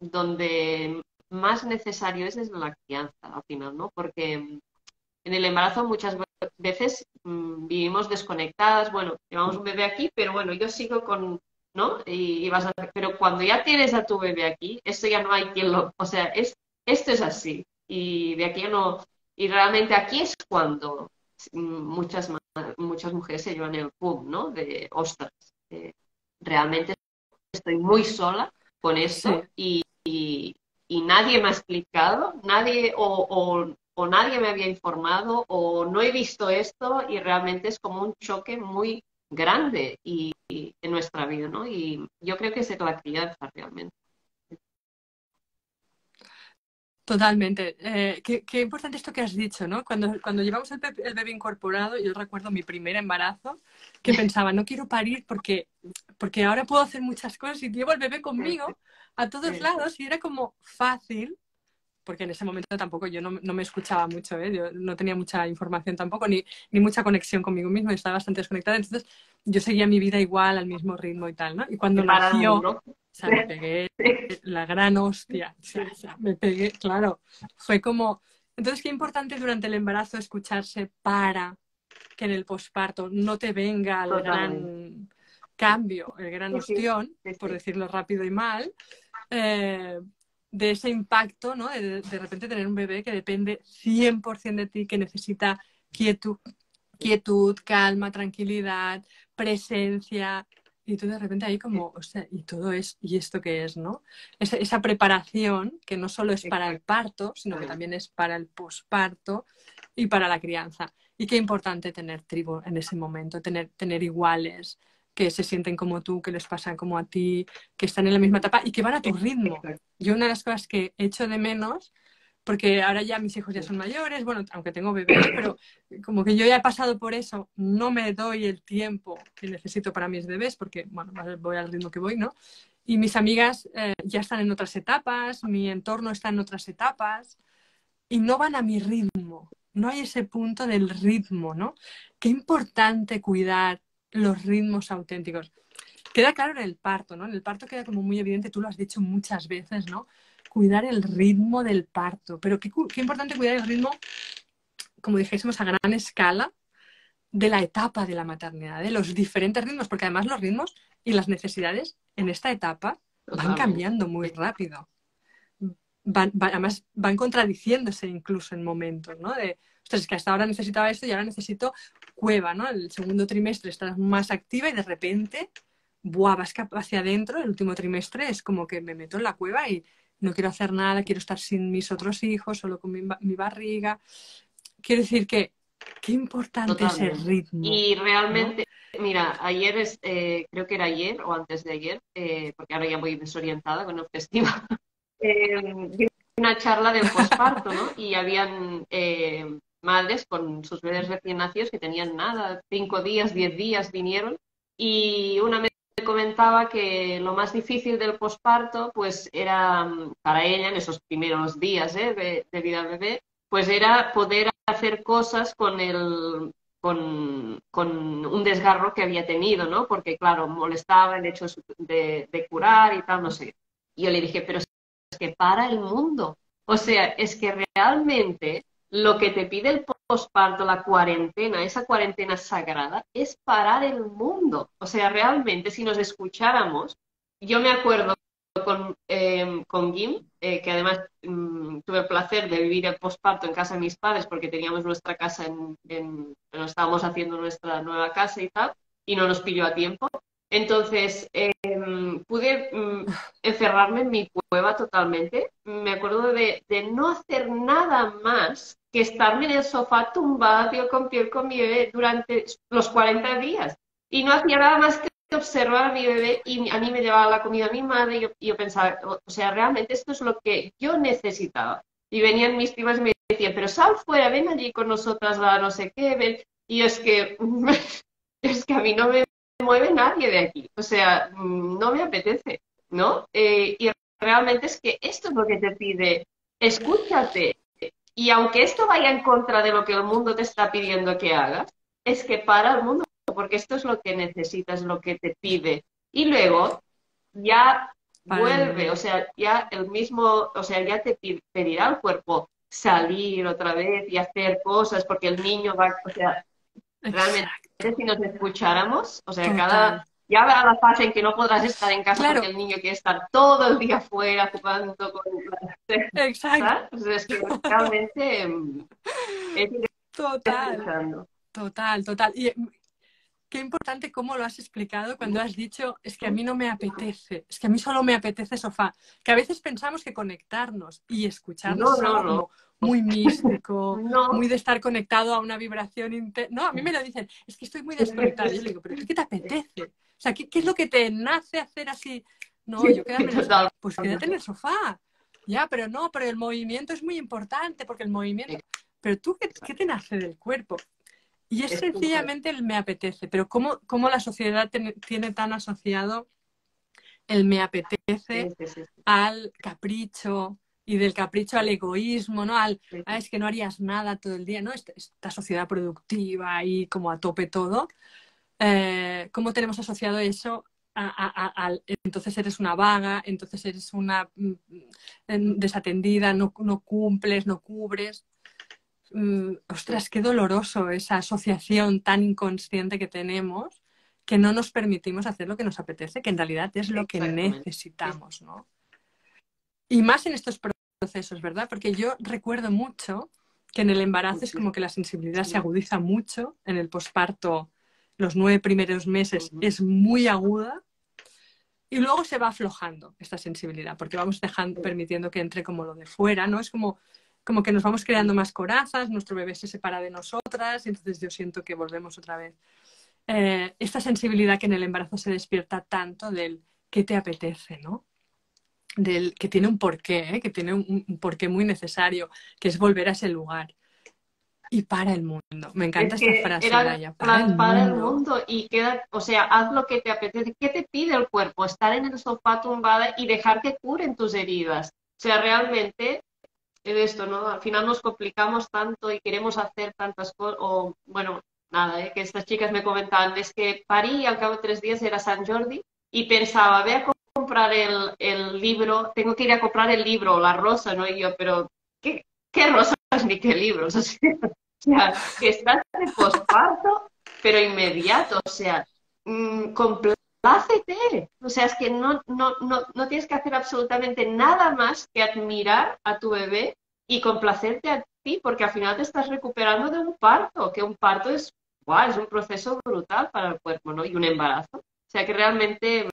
donde más necesario es la crianza al final, ¿no? Porque en el embarazo muchas veces vivimos desconectadas, bueno, llevamos un bebé aquí, pero bueno, yo sigo con, ¿no? Pero cuando ya tienes a tu bebé aquí, esto ya no hay quien lo, o sea, esto es así y de aquí ya no, y realmente aquí es cuando muchas mujeres se llevan el boom, ¿no? De, ostras, eh, realmente estoy muy sola con sí. esto y nadie me ha explicado, nadie o nadie me había informado o no he visto esto y realmente es como un choque muy grande y en nuestra vida, ¿no? Y yo creo que es la crianza realmente. Totalmente. Qué importante esto que has dicho, ¿no? Cuando llevamos el bebé incorporado, yo recuerdo mi primer embarazo, que pensaba, no quiero parir porque ahora puedo hacer muchas cosas y llevo el bebé conmigo a todos Eso, lados y era como fácil, porque en ese momento tampoco yo no me escuchaba mucho, ¿eh? Yo no tenía mucha información tampoco, ni mucha conexión conmigo mismo, estaba bastante desconectada, entonces yo seguía mi vida igual, al mismo ritmo y tal, ¿no? Y que cuando para el nació, o mundo. sea, me pegué la gran hostia, o sea, me pegué, claro, fue como... Entonces, qué importante durante el embarazo escucharse para que en el posparto no te venga el Totalmente. gran cambio, el gran Sí, sí, ostión, sí, por sí. decirlo rápido y mal, eh, de ese impacto, ¿no? De repente tener un bebé que depende 100% de ti, que necesita quietud, calma, tranquilidad, presencia. Y tú de repente ahí como, o sea, y todo es, ¿y esto qué es, no? Esa preparación que no solo es para el parto, sino que también es para el posparto y para la crianza. Y qué importante tener tribu en ese momento, tener iguales que se sienten como tú, que les pasa como a ti, que están en la misma etapa y que van a tu ritmo. Yo una de las cosas que echo de menos, porque ahora ya mis hijos ya son mayores, bueno, aunque tengo bebé, pero como que yo ya he pasado por eso, no me doy el tiempo que necesito para mis bebés, porque, bueno, voy al ritmo que voy, ¿no? Y mis amigas ya están en otras etapas, mi entorno está en otras etapas y no van a mi ritmo. No hay ese punto del ritmo, ¿no? Qué importante cuidar los ritmos auténticos. Queda claro en el parto, ¿no? En el parto queda como muy evidente, tú lo has dicho muchas veces, ¿no? Cuidar el ritmo del parto. Pero qué importante cuidar el ritmo, como dijésemos, a gran escala de la etapa de la maternidad, de los diferentes ritmos, porque además los ritmos y las necesidades en esta etapa van Totalmente. cambiando muy rápido. Además van contradiciéndose incluso en momentos, ¿no? De, ostras, es que hasta ahora necesitaba esto y ahora necesito cueva, ¿no? El segundo trimestre estás más activa y de repente, ¡buah!, vas hacia adentro, el último trimestre es como que me meto en la cueva y no quiero hacer nada, quiero estar sin mis otros hijos, solo con mi barriga. Quiero decir que qué importante ese Totalmente. ritmo, Y ¿no? realmente, mira, ayer, creo que era ayer o antes de ayer, porque ahora ya voy desorientada con el festival, di una charla del posparto, ¿no? Y habían madres con sus bebés recién nacidos que tenían nada, 5 días, 10 días vinieron, y una me comentaba que lo más difícil del posparto, pues era para ella en esos primeros días de vida bebé, pues era poder hacer cosas con un desgarro que había tenido, ¿no? Porque, claro, molestaba el hecho de curar y tal, no sé. Y yo le dije, pero es que para el mundo. O sea, es que realmente lo que te pide el posparto, la cuarentena, esa cuarentena sagrada, es parar el mundo. O sea, realmente, si nos escucháramos, yo me acuerdo con Jim, que además tuve el placer de vivir el posparto en casa de mis padres porque teníamos nuestra casa pero estábamos haciendo nuestra nueva casa y tal, y no nos pilló a tiempo. Entonces, pude encerrarme en mi cueva totalmente. Me acuerdo de no hacer nada más que estarme en el sofá tumbada piel con mi bebé durante los 40 días. Y no hacía nada más que observar a mi bebé y a mí me llevaba la comida a mi madre y yo pensaba, o sea, realmente esto es lo que yo necesitaba. Y venían mis primas y me decían, pero sal fuera, ven allí con nosotras a no sé qué, ven. Y es que, es que a mí no me mueve nadie de aquí, o sea, no me apetece, ¿no? Y realmente es que esto es lo que te pide, escúchate. Y aunque esto vaya en contra de lo que el mundo te está pidiendo que hagas, es que para el mundo, porque esto es lo que necesitas, lo que te pide. Y luego ya Para el vuelve, o bebé. sea, ya el mismo, o sea, ya te pedirá el cuerpo salir otra vez y hacer cosas, porque el niño va, o sea, realmente Exacto. si nos escucháramos, o sea, Total. ya habrá la fase en que no podrás estar en casa porque Claro, el niño quiere estar todo el día fuera jugando con exacto. ¿sabes? O sea, es que realmente es ir Total. escuchando. Total, total. Y qué importante cómo lo has explicado cuando has dicho, es que a mí no me apetece, es que a mí solo me apetece sofá. Que a veces pensamos que conectarnos y escucharnos No, es no, algo no, como muy místico, muy no. de estar conectado a una vibración interna. No, a mí me lo dicen, es que estoy muy desconectada. Yo le digo, pero ¿tú qué te apetece? O sea, ¿qué es lo que te nace hacer así? No, yo quedarme en el sofá. Pues quédate en Totalmente. el sofá. Ya, pero no, pero el movimiento es muy importante porque el movimiento... Pero tú, ¿qué te nace del cuerpo? Y es Escucha. sencillamente el me apetece, pero ¿cómo la sociedad tiene tan asociado el me Sí, apetece sí, sí, al capricho y del capricho al egoísmo, ¿no? sí, Es que no harías nada todo el día, ¿no? Esta sociedad productiva y como a tope todo. ¿Cómo tenemos asociado eso entonces eres una vaga, entonces eres una desatendida, no cumples, no cubres? sí, Ostras, qué doloroso esa asociación tan inconsciente que tenemos, que no nos permitimos hacer lo que nos apetece, que en realidad es lo que exactamente. Sí, necesitamos, ¿no? Y más en estos procesos, ¿verdad? Porque yo recuerdo mucho que en el embarazo es como que la sensibilidad se agudiza mucho, en el posparto los 9 primeros meses es muy aguda y luego se va aflojando esta sensibilidad porque vamos permitiendo que entre como lo de fuera, ¿no? Es como que nos vamos creando más corazas, nuestro bebé se separa de nosotras y entonces yo siento que volvemos otra vez. Esta sensibilidad que en el embarazo se despierta tanto del qué te apetece, ¿no? Del que tiene un porqué, que tiene un porqué muy necesario, que es volver a ese lugar. Y para el mundo. Me encanta Es esta que frase, era Laia, para el para el mundo. mundo y queda, o sea, haz lo que te apetece. ¿Qué te pide el cuerpo? Estar en el sofá tumbada y dejar que curen tus heridas. O sea, realmente esto, ¿no? Al final nos complicamos tanto y queremos hacer tantas cosas, o bueno, nada, que estas chicas me comentaban, es que parí y al cabo de 3 días era San Jordi y pensaba, voy a comprar el libro, tengo que ir a comprar el libro o la rosa, ¿no? Y yo, pero ¿qué rosas ni qué libros? O sea, que estás de posparto, pero inmediato, o sea, complácete. O sea, es que no tienes que hacer absolutamente nada más que admirar a tu bebé y complacerte a ti, porque al final te estás recuperando de un parto, que un parto es, ¡guau!, es un proceso brutal para el cuerpo, ¿no? Y un embarazo. O sea, que realmente,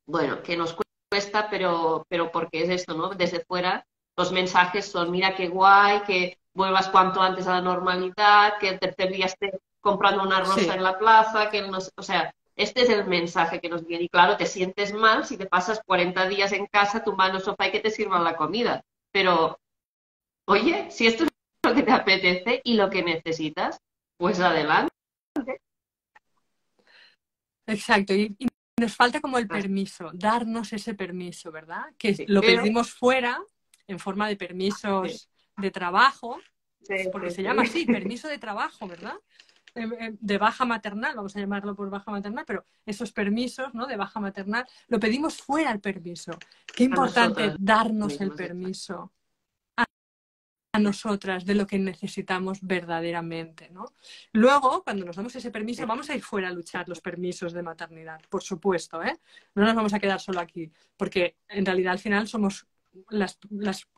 bueno, que nos cuesta, pero porque es esto, ¿no? Desde fuera los mensajes son, mira qué guay, que vuelvas cuanto antes a la normalidad, que el tercer día esté comprando una rosa Sí, en la plaza, que no, o sea, este es el mensaje que nos viene. Y claro, te sientes mal si te pasas 40 días en casa tumbado en el sofá y que te sirvan la comida. Pero, oye, si esto es lo que te apetece y lo que necesitas, pues adelante. exacto. Y nos falta como el permiso, darnos ese permiso, ¿verdad? Que Sí, lo pero, pedimos fuera, en forma de sí, permisos de trabajo, sí, porque sí, se llama así, sí. permiso de trabajo, ¿verdad? De baja maternal, vamos a llamarlo por baja maternal, pero esos permisos, ¿no? De baja maternal, lo pedimos fuera el permiso. Qué A importante nosotras darnos el mismas, exacto. permiso a nosotras de lo que necesitamos verdaderamente, ¿no? Luego, cuando nos damos ese permiso, vamos a ir fuera a luchar los permisos de maternidad, por supuesto, ¿eh? No nos vamos a quedar solo aquí, porque en realidad al final somos las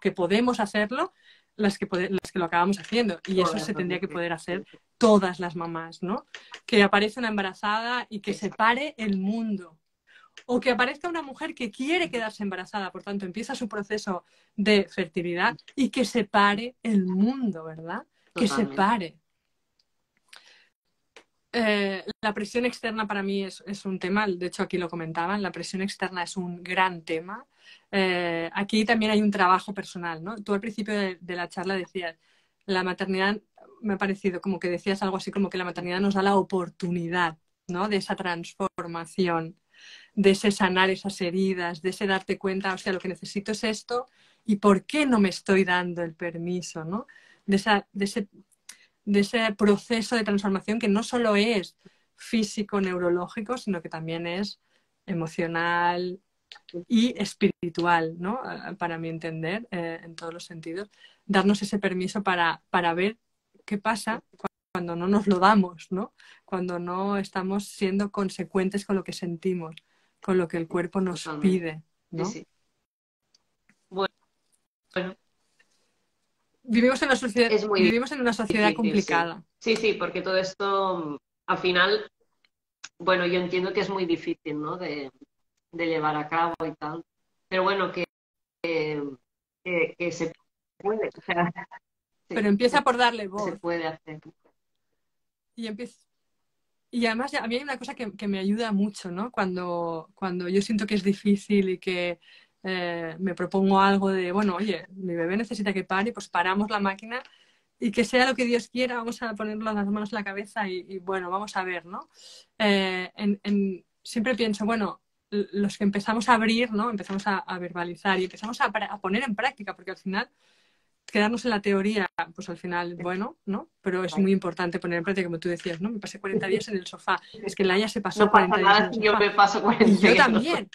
que podemos hacerlo, las que lo acabamos haciendo, y eso se tendría que poder hacer todas las mamás, ¿no? Que aparece una embarazada y que se Exacto. pare el mundo, o que aparezca una mujer que quiere quedarse embarazada, por tanto empieza su proceso de fertilidad y que se pare el mundo, ¿verdad? Que se Totalmente. pare. La presión externa para mí es un tema, de hecho aquí lo comentaban, la presión externa es un gran tema. Aquí también hay un trabajo personal, ¿no? Tú al principio de la charla decías, la maternidad, me ha parecido como que decías algo así como que la maternidad nos da la oportunidad, ¿no? De esa transformación, de ese sanar esas heridas, de ese darte cuenta, o sea, lo que necesito es esto y por qué no me estoy dando el permiso, ¿no? De ese proceso de transformación que no solo es físico, neurológico, sino que también es emocional y espiritual, ¿no? Para mi entender, en todos los sentidos. Darnos ese permiso para ver qué pasa cuando no nos lo damos, ¿no? Cuando no estamos siendo consecuentes con lo que sentimos, con lo que el cuerpo nos Totalmente. pide, Sí, ¿no? sí. Bueno, es muy Vivimos en una sociedad difícil, sí. complicada. Sí, sí, porque todo esto, al final, bueno, yo entiendo que es muy difícil, ¿no? De llevar a cabo y tal. Pero bueno, que se puede, o sea, sí, Pero empieza por darle se voz puede hacer. y empieza. Y además a mí hay una cosa que me ayuda mucho, ¿no? Cuando yo siento que es difícil y que me propongo algo de, bueno, oye, mi bebé necesita que pare, pues paramos la máquina y que sea lo que Dios quiera, vamos a ponerlo las manos en la cabeza y bueno, vamos a ver, ¿no? Siempre pienso, bueno, los que empezamos a abrir, ¿no? Empezamos a verbalizar y empezamos a poner en práctica, porque al final quedarnos en la teoría, pues al final, bueno, ¿no? Pero es muy importante poner en práctica, como tú decías, ¿no? Me pasé 40 días en el sofá. Es que Laia se pasó No pasa 40 días en nada el si yo sofá. me paso Y 40 yo días en los... también.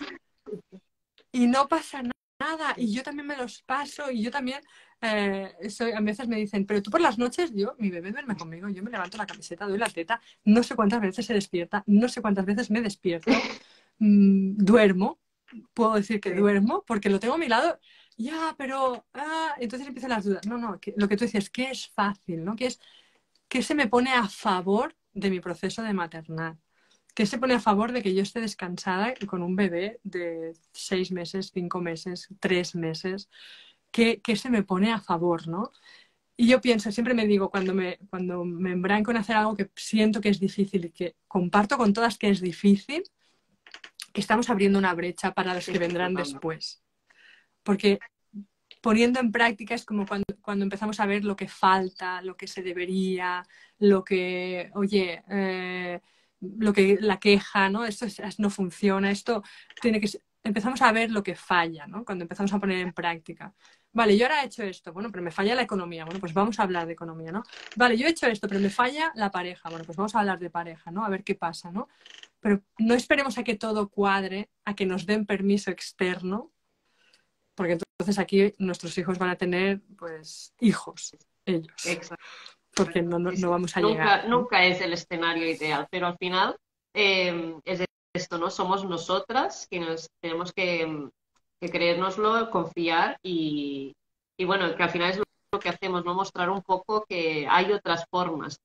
Y no pasa nada. Y yo también me los paso. Y yo también, a veces me dicen, pero tú por las noches, mi bebé duerme conmigo, yo me levanto la camiseta, doy la teta, no sé cuántas veces se despierta, no sé cuántas veces me despierto, duermo, puedo decir que Sí. duermo, porque lo tengo a mi lado ya, pero, entonces empiezan las dudas. No, no, lo que tú dices, que es fácil, ¿no? Que se me pone a favor de mi proceso de maternar. Que se pone a favor de que yo esté descansada y con un bebé de 6 meses, 5 meses, 3 meses. Que se me pone a favor, ¿no? Y yo pienso, siempre me digo, cuando me embranco en hacer algo que siento que es difícil y que comparto con todas que es difícil, que estamos abriendo una brecha para las Sí, que sí, vendrán totalmente. después. Porque poniendo en práctica es como cuando empezamos a ver lo que falta, lo que se debería, lo que, oye, lo que la queja, ¿no? No funciona, esto tiene que ser. Empezamos a ver lo que falla, ¿no? Cuando empezamos a poner en práctica. Vale, yo ahora he hecho esto, bueno, pero me falla la economía, bueno, pues vamos a hablar de economía, ¿no? Vale, yo he hecho esto, pero me falla la pareja, bueno, pues vamos a hablar de pareja, ¿no? A ver qué pasa, ¿no? Pero no esperemos a que todo cuadre, a que nos den permiso externo, porque entonces aquí nuestros hijos van a tener, pues, hijos, ellos, Exacto. porque Sí, no sí. vamos a llegar, Nunca, ¿no? nunca es el escenario ideal, pero al final es esto, ¿no? Somos nosotras quienes tenemos que creérnoslo, confiar y bueno, que al final es lo que hacemos, ¿no? Mostrar un poco que hay otras formas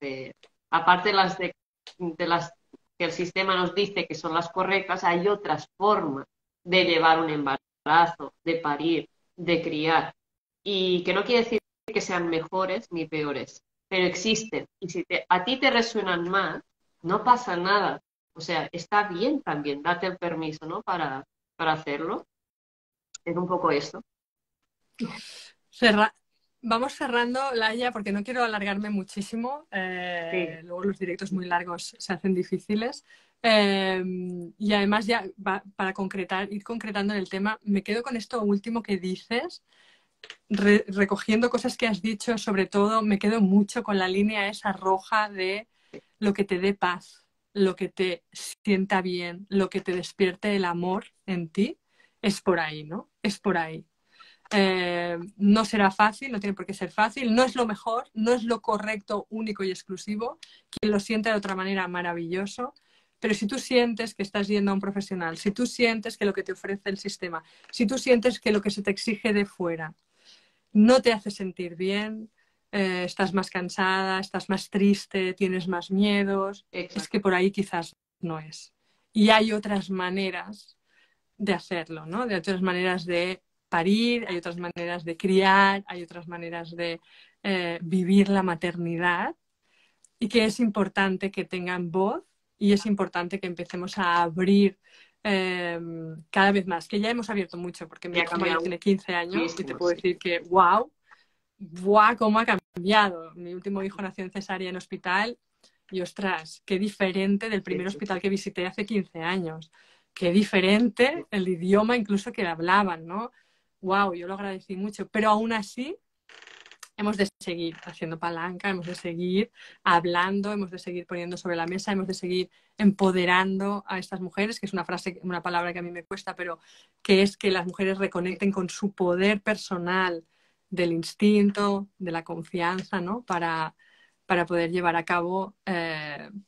aparte de las que el sistema nos dice que son las correctas, hay otras formas de llevar un embarazo, de parir, de criar. Y que no quiere decir que sean mejores ni peores, pero existen. Y si a ti te resuenan más, no pasa nada. O sea, está bien también, date el permiso, ¿no? Para hacerlo. Es un poco esto. Cerra- Vamos cerrando, Laia, porque no quiero alargarme muchísimo. Sí, Luego los directos muy largos se hacen difíciles. Y además, ya para concretar, ir concretando en el tema, me quedo con esto último que dices, recogiendo cosas que has dicho, sobre todo me quedo mucho con la línea esa roja de lo que te dé paz, lo que te sienta bien, lo que te despierte el amor en ti, es por ahí, ¿no? Es por ahí. No será fácil, no tiene por qué ser fácil, no es lo mejor, no es lo correcto, único y exclusivo. Quien lo siente de otra manera, maravilloso. Pero si tú sientes que estás yendo a un profesional, si tú sientes que lo que te ofrece el sistema, si tú sientes que lo que se te exige de fuera no te hace sentir bien, estás más cansada, estás más triste, tienes más miedos, es exacto. que por ahí quizás no es. Y hay otras maneras de hacerlo, ¿no? De otras maneras de parir, hay otras maneras de criar, hay otras maneras de vivir la maternidad y que es importante que tengan voz y es importante que empecemos a abrir eh, cada vez más, que ya hemos abierto mucho, porque mi Y ha hijo mayor cambiado tiene 15 años y te muchísimo, puedo sí. decir que, wow, wow, cómo ha cambiado. Mi último hijo nació en cesárea en hospital y, ostras, qué diferente del Sí, primer sí, hospital sí. que visité hace 15 años. Qué diferente el idioma incluso que hablaban, ¿no? Wow, yo lo agradecí mucho, pero aún así hemos de seguir haciendo palanca, hemos de seguir hablando, hemos de seguir poniendo sobre la mesa, hemos de seguir empoderando a estas mujeres, que es una frase, una palabra que a mí me cuesta, pero que es que las mujeres reconecten con su poder personal del instinto, de la confianza, ¿no? Para poder llevar a cabo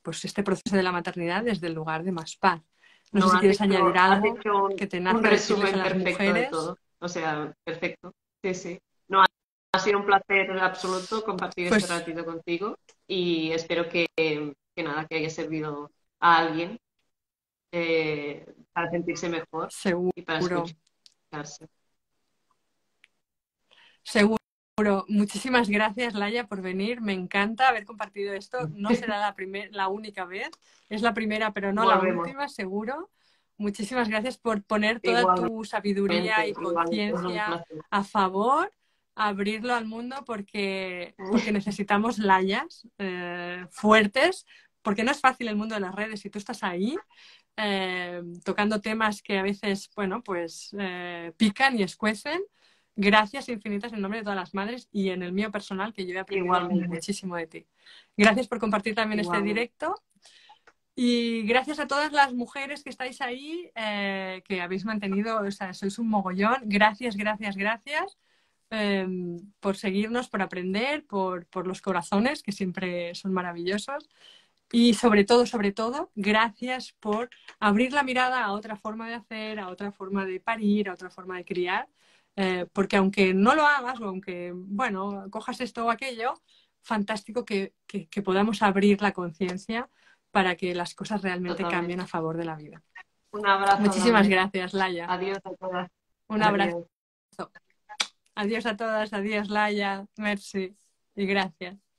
pues este proceso de la maternidad desde el lugar de más paz. No sé No, si quieres añadir has algo hecho que te un nazca decirles a resumen las perfecto de mujeres. todo. O sea, perfecto. Sí, sí. No, ha sido un placer absoluto compartir este Pues ratito contigo y espero que nada, que haya servido a alguien para sentirse mejor y para seguro. escucharse. Seguro. Muchísimas gracias, Laia, por venir. Me encanta haber compartido esto. No será la única vez. Es la primera, pero no la Volvemos. última, seguro. Muchísimas gracias por poner toda Igualmente, tu sabiduría y igualmente, es un conciencia placer. a favor, abrirlo al mundo porque necesitamos Layas fuertes, porque no es fácil el mundo de las redes y tú estás ahí tocando temas que a veces, bueno, pues pican y escuecen. Gracias infinitas en nombre de todas las madres y en el mío personal, que yo he aprendido Igualmente, muchísimo de ti. Gracias por compartir también este igualmente. directo y gracias a todas las mujeres que estáis ahí, que habéis mantenido, o sea, sois un mogollón. Gracias, gracias, gracias por seguirnos, por aprender, por los corazones, que siempre son maravillosos. Y sobre todo, gracias por abrir la mirada a otra forma de hacer, a otra forma de parir, a otra forma de criar, porque aunque no lo hagas o aunque, bueno, cojas esto o aquello, fantástico que podamos abrir la conciencia para que las cosas realmente cambien Totalmente. a favor de la vida. Un abrazo Muchísimas grande. gracias, Laia. Adiós a todas. Un abrazo. Adiós. Adiós a todas, adiós, Laia. Merci y gracias.